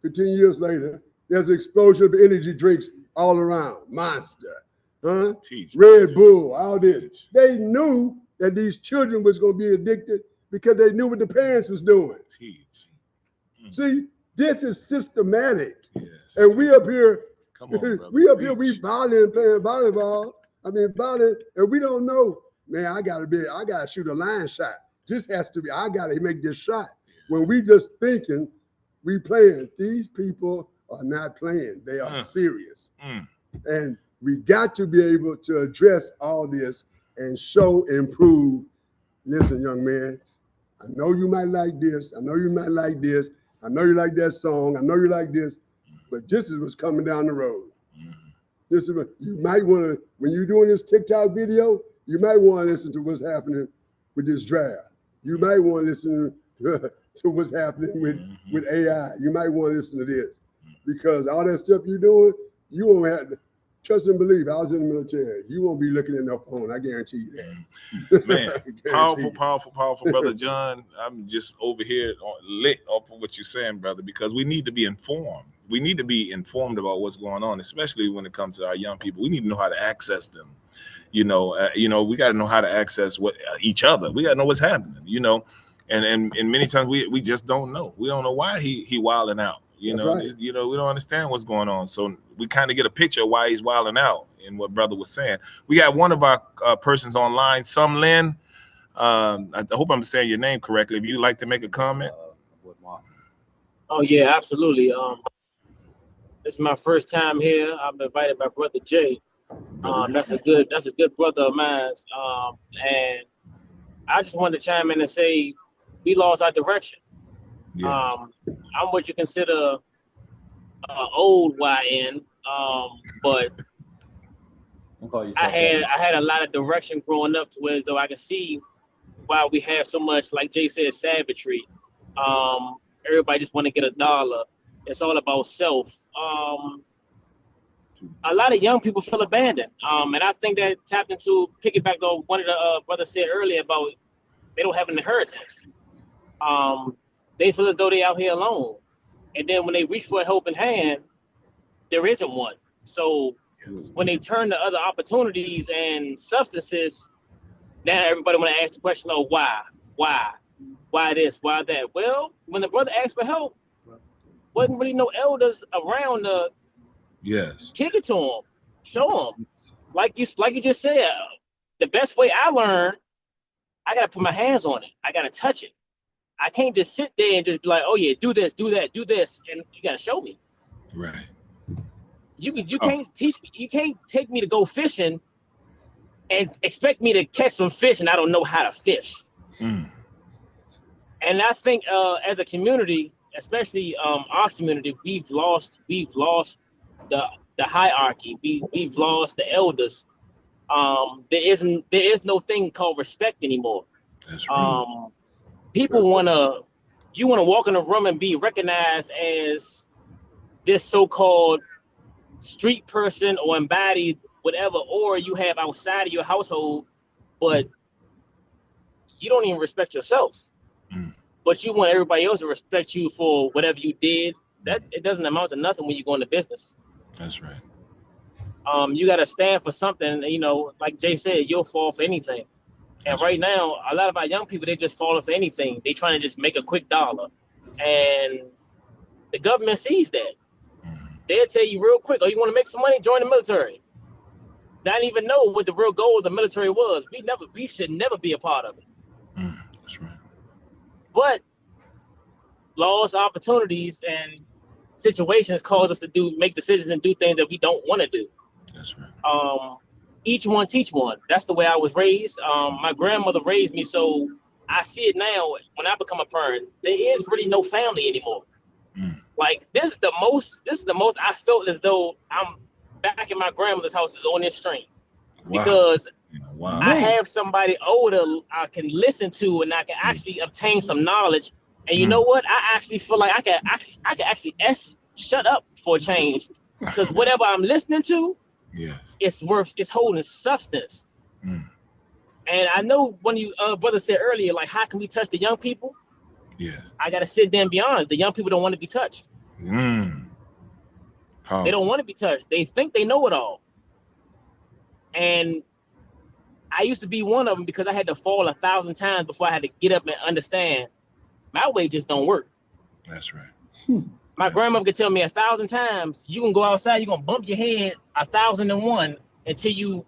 15 years later, there's an explosion of energy drinks all around. Monster, huh? Red Bull, all this. They knew that these children was going to be addicted because they knew what the parents was doing. See, this is systematic. Yes, and we up here, we volleying, playing volleyball. I mean, volleying, and we don't know, man, I gotta shoot a line shot. This has to be, I gotta make this shot. When we just thinking, we playing. These people are not playing. They are serious. And we got to be able to address all this and show and prove, listen, young man, I know you might like this. I know you might like this. I know you like that song. I know you like this, but this is what's coming down the road. This is what you might want to, when you're doing this TikTok video, you might want to listen to what's happening with this draft. You might want to listen to what's happening with AI. You might want to listen to this because all that stuff you're doing, you won't have to trust and believe. I was in the military. You won't be looking at no phone. I guarantee you that. Man, powerful, Brother John. I'm just over here lit off of what you're saying, brother, because we need to be informed. We need to be informed about what's going on, especially when it comes to our young people. We need to know how to access them. We got to know how to access each other. We got to know what's happening, and many times we just don't know. We don't know why he wilding out. We don't understand what's going on. So we kind of get a picture of why he's wilding out and what brother was saying. We got one of our persons online, Some Lynn. I hope I'm saying your name correctly. If you'd like to make a comment. Oh yeah, absolutely. This is my first time here. I'm invited by Brother Jay. That's a good brother of mine. And I just wanted to chime in and say we lost our direction. Yes. I'm what you consider old YN, but I had a lot of direction growing up to where as though I could see why we have so much, like Jay said, savagery. Everybody just want to get a dollar. It's all about self. A lot of young people feel abandoned, and I think that tapped into piggyback on one of the brothers said earlier about they don't have an inheritance. They feel as though they out here alone. And then when they reach for a helping hand, there isn't one. So when they turn to other opportunities and substances, now everybody want to ask the question, oh, why? Why this? Why that? Well, when the brother asked for help, wasn't really no elders around to kick it to him, show him. Like you just said, the best way I learn, I got to put my hands on it. I got to touch it. I can't just sit there and just be like, oh yeah, do this, do that, do this, and you gotta show me. Right. You can't teach me. You can't take me to go fishing and expect me to catch some fish, and I don't know how to fish. And I think as a community, especially our community, we've lost the hierarchy. We've lost the elders. There is no thing called respect anymore. That's right. People want to walk in a room and be recognized as this so-called street person or embodied whatever, or you have outside of your household, but you don't even respect yourself. But you want everybody else to respect you for whatever you did. That it doesn't amount to nothing when you go into business. That's right. You got to stand for something. Like Jay said, you'll fall for anything. And right now, a lot of our young people, they just falling for anything. They trying to just make a quick dollar. And the government sees that. They'll tell you real quick, oh, you want to make some money? Join the military. not even know what the real goal of the military was. We should never be a part of it. That's right. But laws, opportunities, and situations cause us to make decisions and do things that we don't want to do. That's right. Each one teach one. That's the way I was raised. My grandmother raised me, so I see it now. When I become a parent, there is really no family anymore. Like this is the most I felt as though I'm back in my grandmother's house is on this stream. Because I have somebody older I can listen to, and I can actually obtain some knowledge. And you know what? I actually feel like I can actually shut up for a change, because whatever I'm listening to, it's holding substance. And I know when you brother said earlier, like, how can we touch the young people? I gotta sit there and be honest. The young people don't want to be touched. They don't want to be touched. They think they know it all. And I used to be one of them, because I had to fall 1,000 times before I had to get up and understand my way just don't work. That's right. My grandmother could tell me 1,000 times, you can go outside, you're gonna bump your head 1,001 until you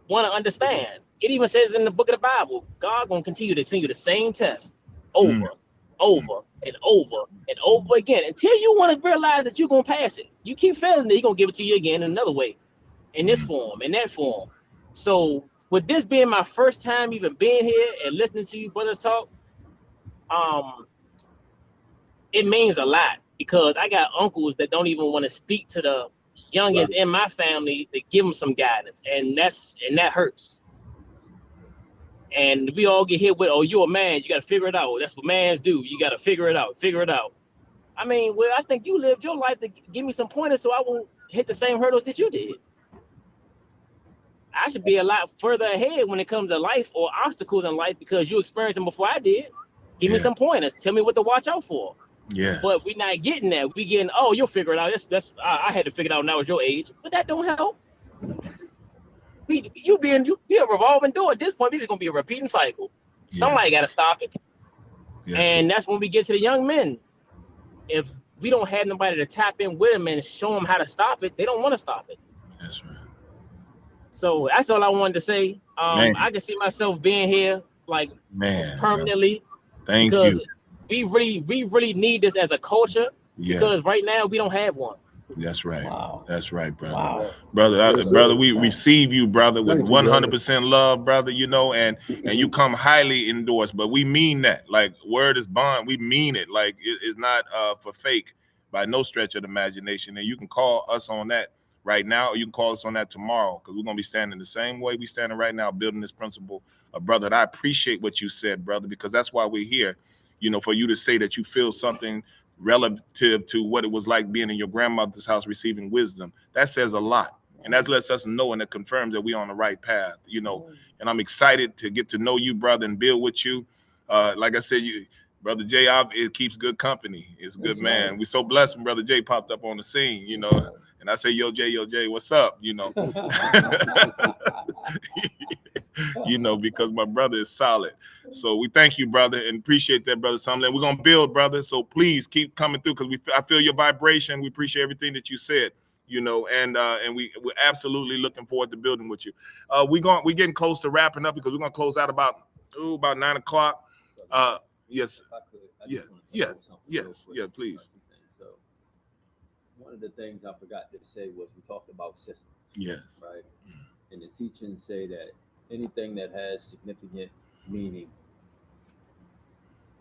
want to understand. It even says in the book of the Bible, God gonna continue to send you the same test over and over and over again until you want to realize that you're gonna pass it. You keep failing it, He's gonna give it to you again in another way, in this form, in that form. So with this being my first time even being here and listening to you brothers talk, it means a lot, because I got uncles that don't even want to speak to the youngest in my family to give them some guidance, and that hurts. And we all get hit with, oh, you're a man, you got to figure it out. That's what mans do. You got to figure it out. I mean, well, I think you lived your life to give me some pointers so I won't hit the same hurdles that you did. I should be a lot further ahead when it comes to life or obstacles in life, because you experienced them before I did. Give me some pointers. Tell me what to watch out for. But we're not getting that. We getting, oh, you'll figure it out. I had to figure it out when I was your age, but that don't help. You be a revolving door. At this point, it's gonna be a repeating cycle. Somebody got to stop it. And that's when we get to the young men. If we don't have nobody to tap in with them and show them how to stop it, they don't want to stop it. That's right. So that's all I wanted to say. I can see myself being here like permanently. Thank you. We really need this as a culture, because right now we don't have one. That's right. Wow. That's right, brother. Wow. Brother, we receive you, brother, with 100% love, brother, and you come highly endorsed, but we mean that. Like, word is bond. We mean it. Like, it's not for fake by no stretch of the imagination. And you can call us on that right now, or you can call us on that tomorrow, because we're going to be standing the same way we standing right now, building this principle. Brother, and I appreciate what you said, brother, because that's why we're here, for you to say that you feel something relative to what it was like being in your grandmother's house receiving wisdom. That says a lot, and that lets us know, and it confirms that we're on the right path, and I'm excited to get to know you, brother, and build with you. Like I said, Brother Jay, it keeps good company. It's a good man. We're so blessed when Brother Jay popped up on the scene, and I say, yo, Jay, what's up? Because my brother is solid. So we thank you, brother, and appreciate that, brother Sumlin. We're gonna build, brother. So please keep coming through, because I feel your vibration. We appreciate everything that you said, and we're absolutely looking forward to building with you. We're getting close to wrapping up, because we're gonna close out about 9 o'clock. Yes. Yes, please. So one of the things I forgot to say was we talked about systems. Yes. Right. And the teachings say that anything that has significant meaning,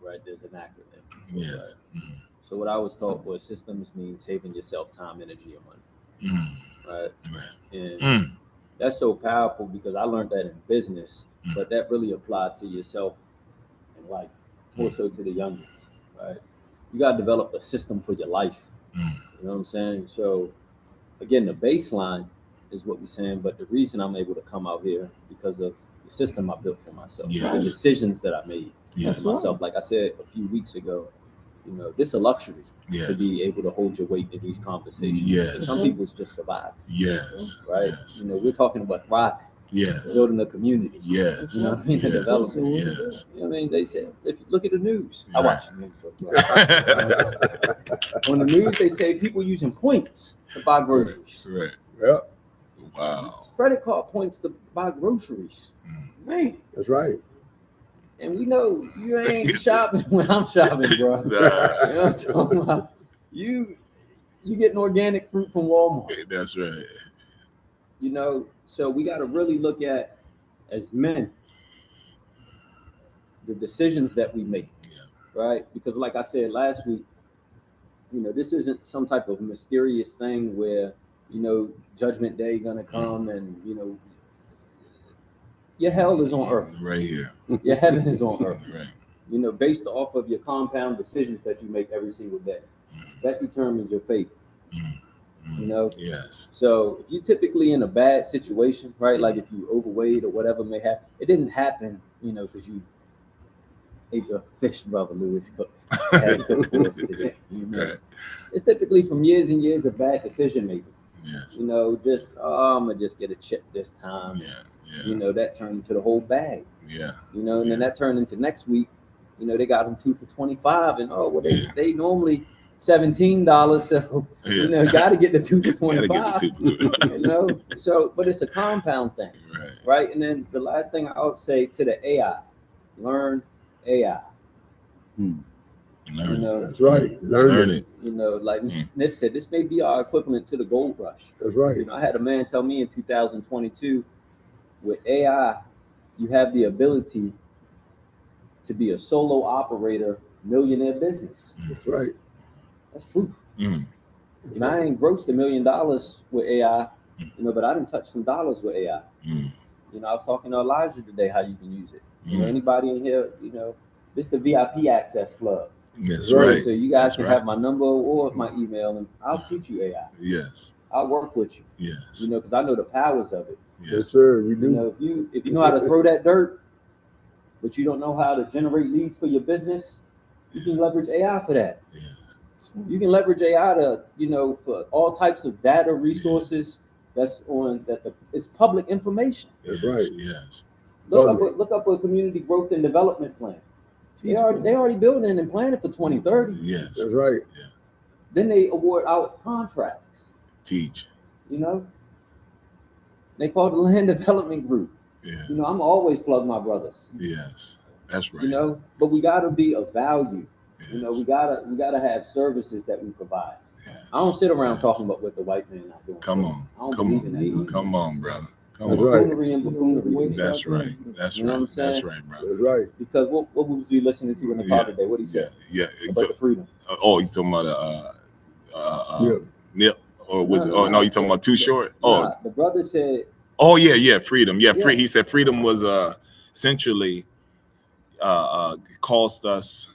right, there's an acronym. Yes. Right? So what I was taught was systems means saving yourself time, energy, and money. Right. And that's so powerful, because I learned that in business, but that really applied to yourself in life, more so to the youngest. Right. You got to develop a system for your life. You know what I'm saying? So again, the baseline is what we're saying, but the reason I'm able to come out here because of the system I built for myself, the decisions that I made for myself. Like I said a few weeks ago, this is a luxury to be able to hold your weight in these conversations. Some people just survive. Right. We're talking about thriving. Building a community. Development. They said, if you look at the news, I watch the news. On the news, they say people using points to buy groceries. Yep. Wow. Credit card points to buy groceries. Man. That's right. And we know you ain't shopping when I'm shopping, bro. You know what I'm talking about? You getting organic fruit from Walmart. That's right. You know, so we got to really look at, as men, the decisions that we make, right? Because like I said last week, you know, this isn't some type of mysterious thing where, you know, Judgment Day gonna come and, you know, your hell is on earth. Right here. Your heaven is on earth. Right. You know, based off of your compound decisions that you make every single day. That determines your fate. You know? Yes. So if you're typically in a bad situation, right? Like if you overweight or whatever may happen, it didn't happen, you know, because you ate the fish Brother Lewis had cooked for us today. You know? Right. It's typically from years and years of bad decision making. Yes. You know, just I'm gonna just get a chip this time. Yeah. Yeah. You know, that turned into the whole bag. Yeah. You know, and then that turned into next week. You know, they got them 2 for $25, and they normally $17. So you know, got to get the 2 for $25. You know, so but it's a compound thing, right? And then the last thing I would say to the AI, learn AI. Learn you know, that's right. Learn it. You know, like Nip said, this may be our equivalent to the gold rush. That's right. You know, I had a man tell me in 2022, with AI, you have the ability to be a solo operator, millionaire business. That's right. That's truth. And I ain't grossed $1 million with AI, you know, but I didn't touch some dollars with AI. You know, I was talking to Elijah today how you can use it. You know, anybody in here, you know, this is the VIP access club. That's right. So you guys can have my number or my email, and I'll teach you AI. Yes. I'll work with you. Yes. You know, because I know the powers of it. Yes, sir. We do. You know, if you know how to throw that dirt, but you don't know how to generate leads for your business, you can leverage AI for that. You can leverage AI to, you know, for all types of data resources that's on it's public information. That's right. Yes. Look up a community growth and development plan. They already building and planning for 2030. Yes. That's right. Yeah. Then they award out contracts. Teach. You know, they call it the Land Development Group. Yeah. You know, I'm always plug my brothers. Yes. That's right. You know, but we got to be of value. Yes. You know, we gotta have services that we provide. Yes. I don't sit around talking about what the white man not doing. Come on. I don't believe in that. Come on, brother. Come That's on. right. Buffoonery and buffoonery. That's right. That's You know what I'm right. saying? That's right, brother. That's right. Because what was we listening to in the car today? What he said Yeah. about the freedom? Oh, you talking about Nip, or was it? Oh no, you talking about Too Short? Oh, The brother said. Oh yeah, freedom. Yeah, free. He said freedom was essentially caused us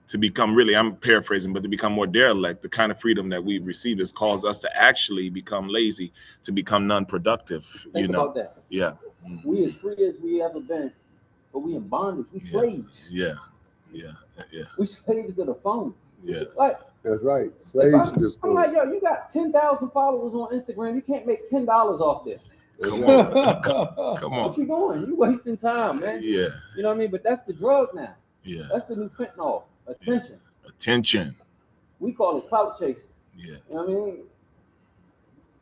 to become, really, I'm paraphrasing, but to become more derelict. The kind of freedom that we received has caused us to actually become lazy, to become non-productive. Think about that. Yeah. We as free as we ever been, but we in bondage. We slaves. Yeah. We slaves to the phone. Yeah. Like, that's right. Slaves to this I'm like, yo, you got 10,000 followers on Instagram. You can't make $10 off there. Come on. Come on. What you doing? You wasting time, man. Yeah. You know what I mean? But that's the drug now. Yeah. That's the new fentanyl. Attention. Attention. We call it clout chasing. Yes. You know what I mean?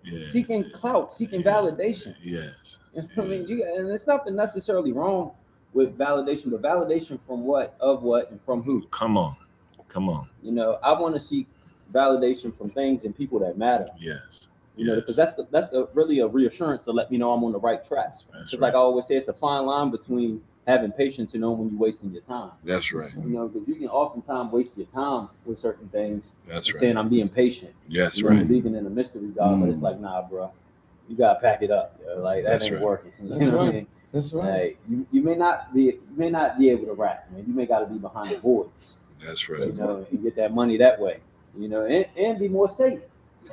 Yeah. Seeking clout, seeking validation. Yes. You know what I mean? And there's nothing necessarily wrong with validation, but validation from what, of what, and from who? Come on. You know, I want to seek validation from things and people that matter. Yes. You know, because that's really a reassurance to let me know I'm on the right track. Because like I always say, it's a fine line between having patience and knowing when you're wasting your time. That's right. You know, because you can oftentimes waste your time with certain things. That's right. Saying I'm being patient. Yes, you know, right. Believing in a mystery God, but it's like, nah, bro, you gotta pack it up. Yo. Like that ain't working. That's right. What I mean? That's right. Like, you may not be able to rap, man. You may gotta be behind the boards. That's right. You know, and get that money that way. You know, and be more safe.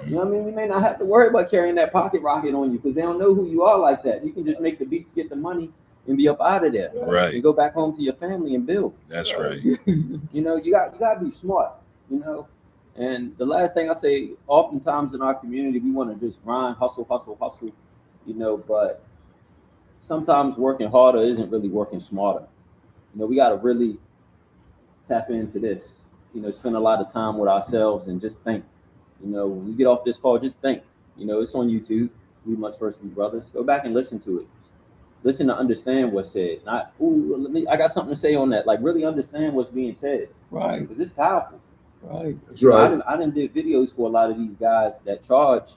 You know what I mean? You may not have to worry about carrying that pocket rocket on you because they don't know who you are like that. You can just make the beats, get the money, and be up out of there. Right. And go back home to your family and build. That's right. You know, you got to be smart, you know. And the last thing I say, oftentimes in our community, we want to just grind, hustle, you know, but sometimes working harder isn't really working smarter. You know, we got to really tap into this, you know, spend a lot of time with ourselves and just think. You know, when we get off this call, just think. You know, it's on YouTube. we must first be brothers. Go back and listen to it. Listen to understand what's said. Not, ooh, I got something to say on that. Like, really understand what's being said. Right. Because it's powerful. Right. That's right. I done did videos for a lot of these guys that charge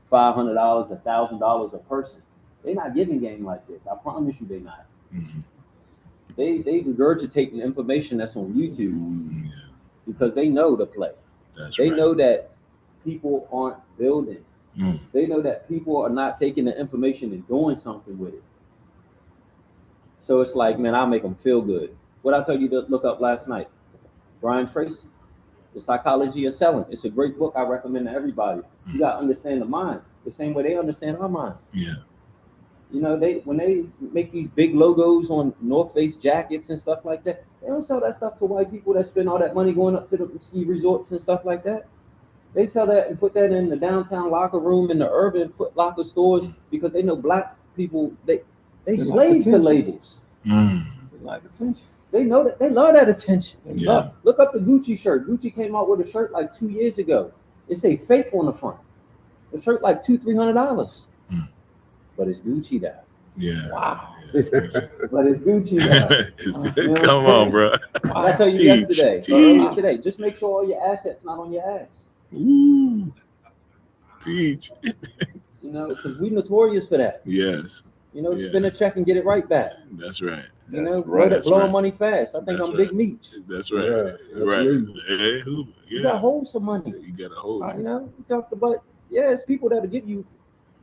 $500, $1,000 a person. They're not giving game like this. I promise you, they're not. Mm-hmm. They regurgitate the information that's on YouTube because they know the play. They know that people aren't building. They know that people are not taking the information and doing something with it. So it's like, man, I'll make them feel good. What I told you to look up last night, Brian Tracy, The Psychology of Selling. It's a great book. I recommend to everybody. You got to understand the mind the same way they understand our mind. Yeah. You know, when they make these big logos on North Face jackets and stuff like that, they don't sell that stuff to white people that spend all that money going up to the ski resorts and stuff like that. They sell that and put that in the downtown locker room in the urban Foot Locker stores because they know black people, they slave to labels. They like attention. They know that. They love that attention. Yeah. Look up the Gucci shirt. Gucci came out with a shirt like 2 years ago. It say fake on the front. The shirt like $200-$300. But it's Gucci now. Yeah. Wow. Yeah, But it's Gucci now. it's good. You know Come what I'm on, bro. I told you yesterday, or earlier today. Just make sure all your assets not on your ass. Ooh. Teach. You know, because we notorious for that. Yes. You know, spend a check and get it right back. That's right. You know, That's blowing right. money fast. I think That's I'm right. Big Meech. That's right. Yeah, right. absolutely. Hey, You got to hold some money. You got to hold it. You know, we talked about, it's people that'll give you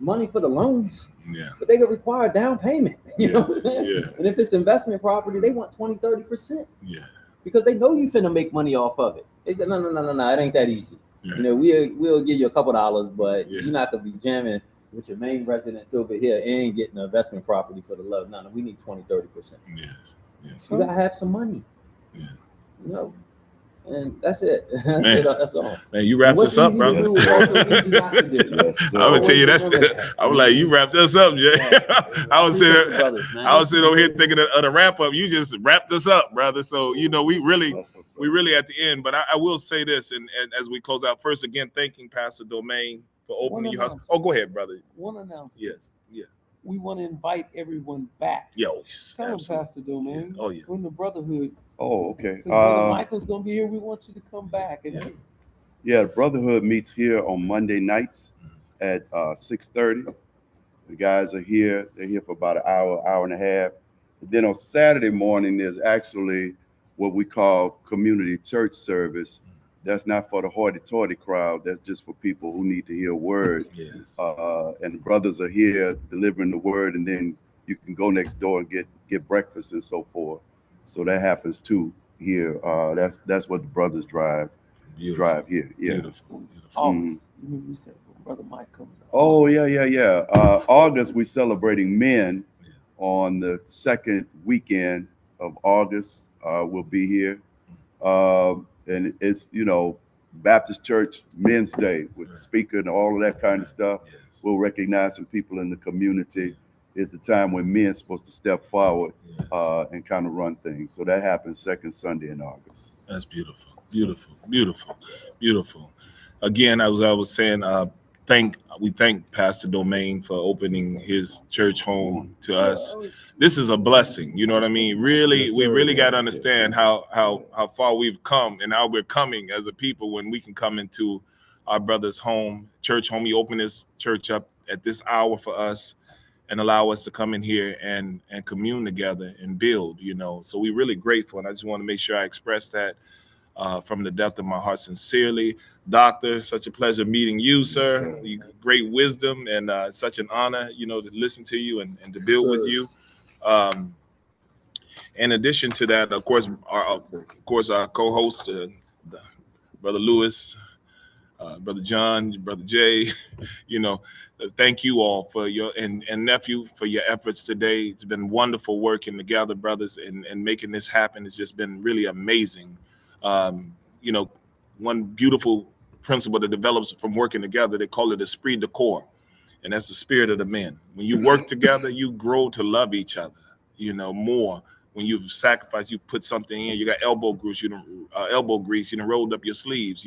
money for the loans, Yeah. but they can require down payment. You know what I'm saying? Yeah. And if it's investment property, they want 20-30% Yeah. because they know you finna make money off of it. They said, no, it ain't that easy. Yeah. You know, we'll give you a couple dollars, but Yeah. you're not gonna be jamming with your main residents over here and getting an investment property for the love. No, we need 20-30%. Yes. Yes. You gotta have some money. Yeah. You know, and that's it. Man. That's all. Man, you wrapped What's us up, easy to brother. do is also easy not to do. Yes, sir. I'm gonna tell you Always remember that's. I was like, you wrapped us up, Jay. I was Appreciate sitting, you brothers, man. I was sitting over here thinking of the wrap up. You just wrapped us up, brother. So you know, we really at the end. But I will say this, and as we close out, first again, thanking Pastor Domain for opening your house. Oh, go ahead, brother. One announcement. Yes. Yeah. We want to invite everyone back. Yo. Tell them, Pastor Domain. Oh yeah. When the Brotherhood. Oh, okay. Brother Michael's gonna be here. We want you to come back. And Yeah, the Brotherhood meets here on Monday nights at 6:30. The guys are here. They're here for about an hour and a half. And then on Saturday morning, there's actually what we call community church service. That's not for the hoity-toity crowd. That's just for people who need to hear a word. Yes. And the brothers are here delivering the word, and then you can go next door and get breakfast and so forth. So that happens too here. That's what the brothers drive here. Yeah. Beautiful. August. You said when Brother Mike comes out. Oh yeah. August, we're celebrating men on the second weekend of August. We'll be here. And it's, Baptist Church Men's Day with the speaker and all of that kind of stuff. Yes. We'll recognize some people in the community. It's the time when men are supposed to step forward and kind of run things. So that happens second Sunday in August. That's beautiful. Beautiful. Again, as I was saying, we thank Pastor Domain for opening his church home to us. This is a blessing. You know what I mean? Really, we really got to understand how far we've come and how we're coming as a people when we can come into our brother's home, church home. He opened his church up at this hour for us and allow us to come in here and commune together and build, So we're really grateful. And I just want to make sure I express that from the depth of my heart sincerely. Doctor, such a pleasure meeting you, sir. You, great wisdom and such an honor, to listen to you and to build with you. In addition to that, of course, our co-host, Brother Lewis, Brother John, Brother Jay, thank you all for your and nephew for your efforts today. It's been wonderful working together, brothers, and making this happen. It's just been really amazing. One beautiful principle that develops from working together, they call it esprit de corps, and that's the spirit of the men. When you work together, you grow to love each other, more. When you sacrifice, you put something in. You got elbow grease, rolled up your sleeves,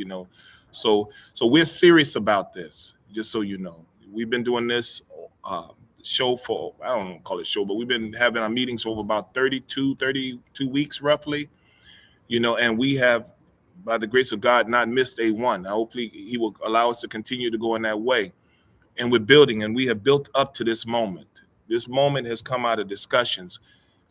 So we're serious about this. Just so you know, we've been doing this show for, I don't want to call it show, but we've been having our meetings over about 32 weeks roughly, you know, and we have, by the grace of God, not missed a one. Hopefully he will allow us to continue to go in that way. And we're building, and we have built up to this moment. This moment has come out of discussions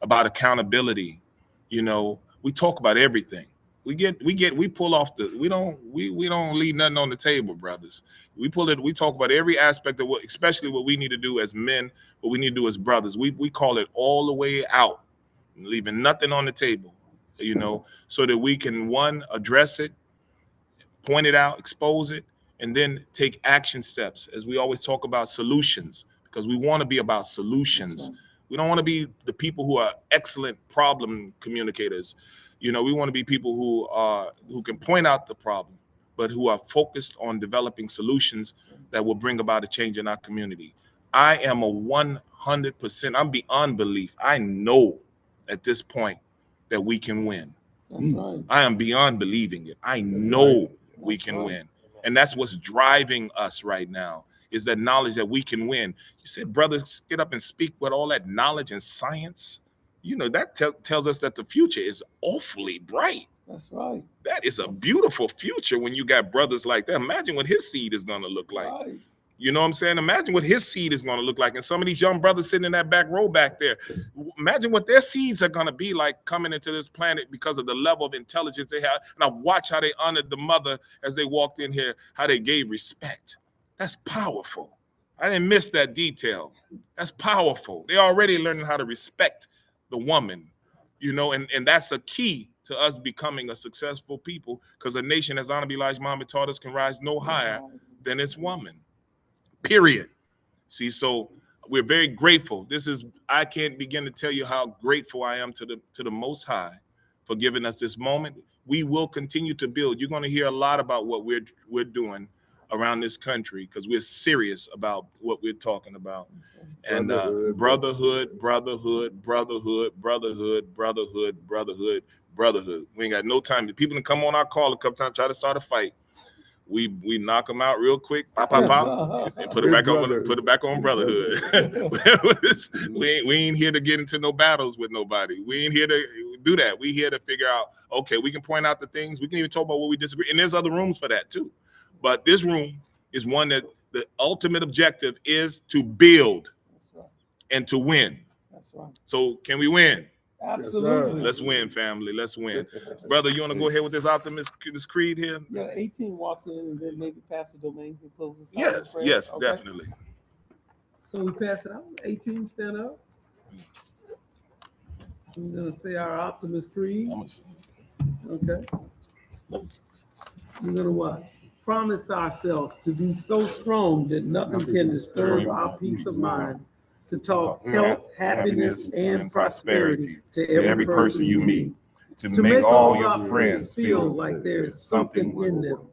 about accountability. You know, we talk about everything. We pull off we don't leave nothing on the table, brothers. We talk about every aspect of what, especially what we need to do as men, what we need to do as brothers. We call it all the way out, leaving nothing on the table, you know, so that we can, one, address it, point it out, expose it, and then take action steps. As we always talk about solutions, because we want to be about solutions. We don't want to be the people who are excellent problem communicators. You know, we want to be people who can point out the problem, but who are focused on developing solutions that will bring about a change in our community. I am a 100%, I'm beyond belief. I know at this point that we can win. That's right. I am beyond believing it. I know we can win. And that's what's driving us right now, is that knowledge that we can win. You said, brothers, get up and speak with all that knowledge and science. You know, that tells us that the future is awfully bright. That's right. That is a beautiful future when you got brothers like that. Imagine what his seed is going to look like. Right. You know what I'm saying? Imagine what his seed is going to look like. And some of these young brothers sitting in that back row back there, imagine what their seeds are going to be like coming into this planet because of the level of intelligence they have. And I watch how they honored the mother as they walked in here, how they gave respect. That's powerful. I didn't miss that detail. That's powerful. They're already learning how to respect the woman, you know, and that's a key to us becoming a successful people, because a nation, as Honorable Elijah Muhammad taught us, can rise no higher than its woman, period. See, so we're very grateful. I can't begin to tell you how grateful I am to the Most High for giving us this moment. We will continue to build. You're going to hear a lot about what we're doing around this country, because we're serious about what we're talking about. And brotherhood. We ain't got no time. The people that come on our call a couple times, try to start a fight. We knock them out real quick, pop, and put it back on brotherhood. we ain't here to get into no battles with nobody. We ain't here to do that. We here to figure out, okay, we can point out the things. We can even talk about what we disagree. And there's other rooms for that too. But this room is one that the ultimate objective is to build and to win. That's right. So can we win? Absolutely. Let's win, family. Let's win. Brother, you want to go ahead with this this creed here? Yeah, 18 walked in, and then maybe Pastor Domain can close us out. Yes, Okay. definitely. So we pass it out. 18, stand up. We're going to say our Optimist Creed. Okay. We're going to what? Promise ourselves to be so strong that nothing can disturb our peace of mind, to talk health, happiness, and prosperity to every person you meet, to make all your friends feel like there is something in them,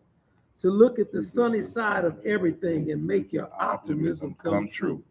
to look at the sunny side of everything and make your optimism come true,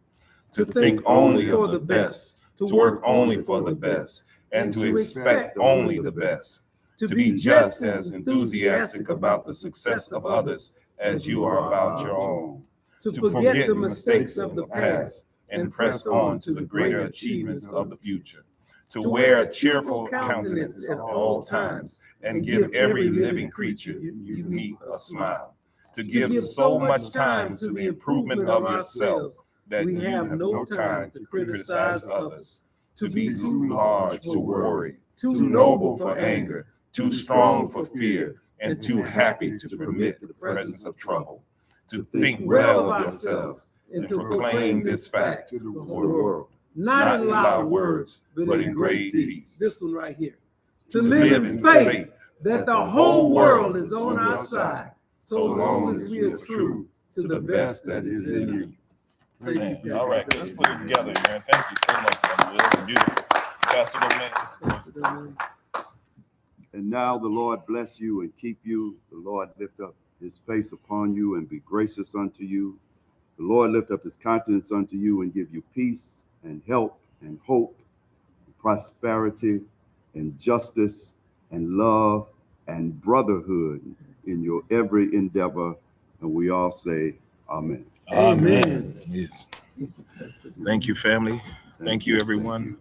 to think only for the best, to work only for the best, and to expect only the best, to be just as enthusiastic about the success of others as you are about your own, to forget the mistakes of the past and press on to the greater achievements of the future, to wear a cheerful countenance at all times and give every living creature you meet a smile, to give so much time to the improvement of yourself that we have no time to criticize others, to be too large to worry, too noble for anger, too strong for fear, and too happy to permit the presence of trouble, to think well of ourselves and to proclaim this fact to the world, not in loud words, but in great deeds. This one right here. To live in faith that the whole world is on our side, so long as we are true to the best that is in you. Thank you. All right, let's put it together, man. Thank you so much, man. That was beautiful. Pastor Domain. And now the Lord bless you and keep you. The Lord lift up his face upon you and be gracious unto you. The Lord lift up his countenance unto you and give you peace and help and hope, and prosperity and justice and love and brotherhood in your every endeavor. And we all say, Amen. Amen. Yes. Thank you, family. Thank you, everyone.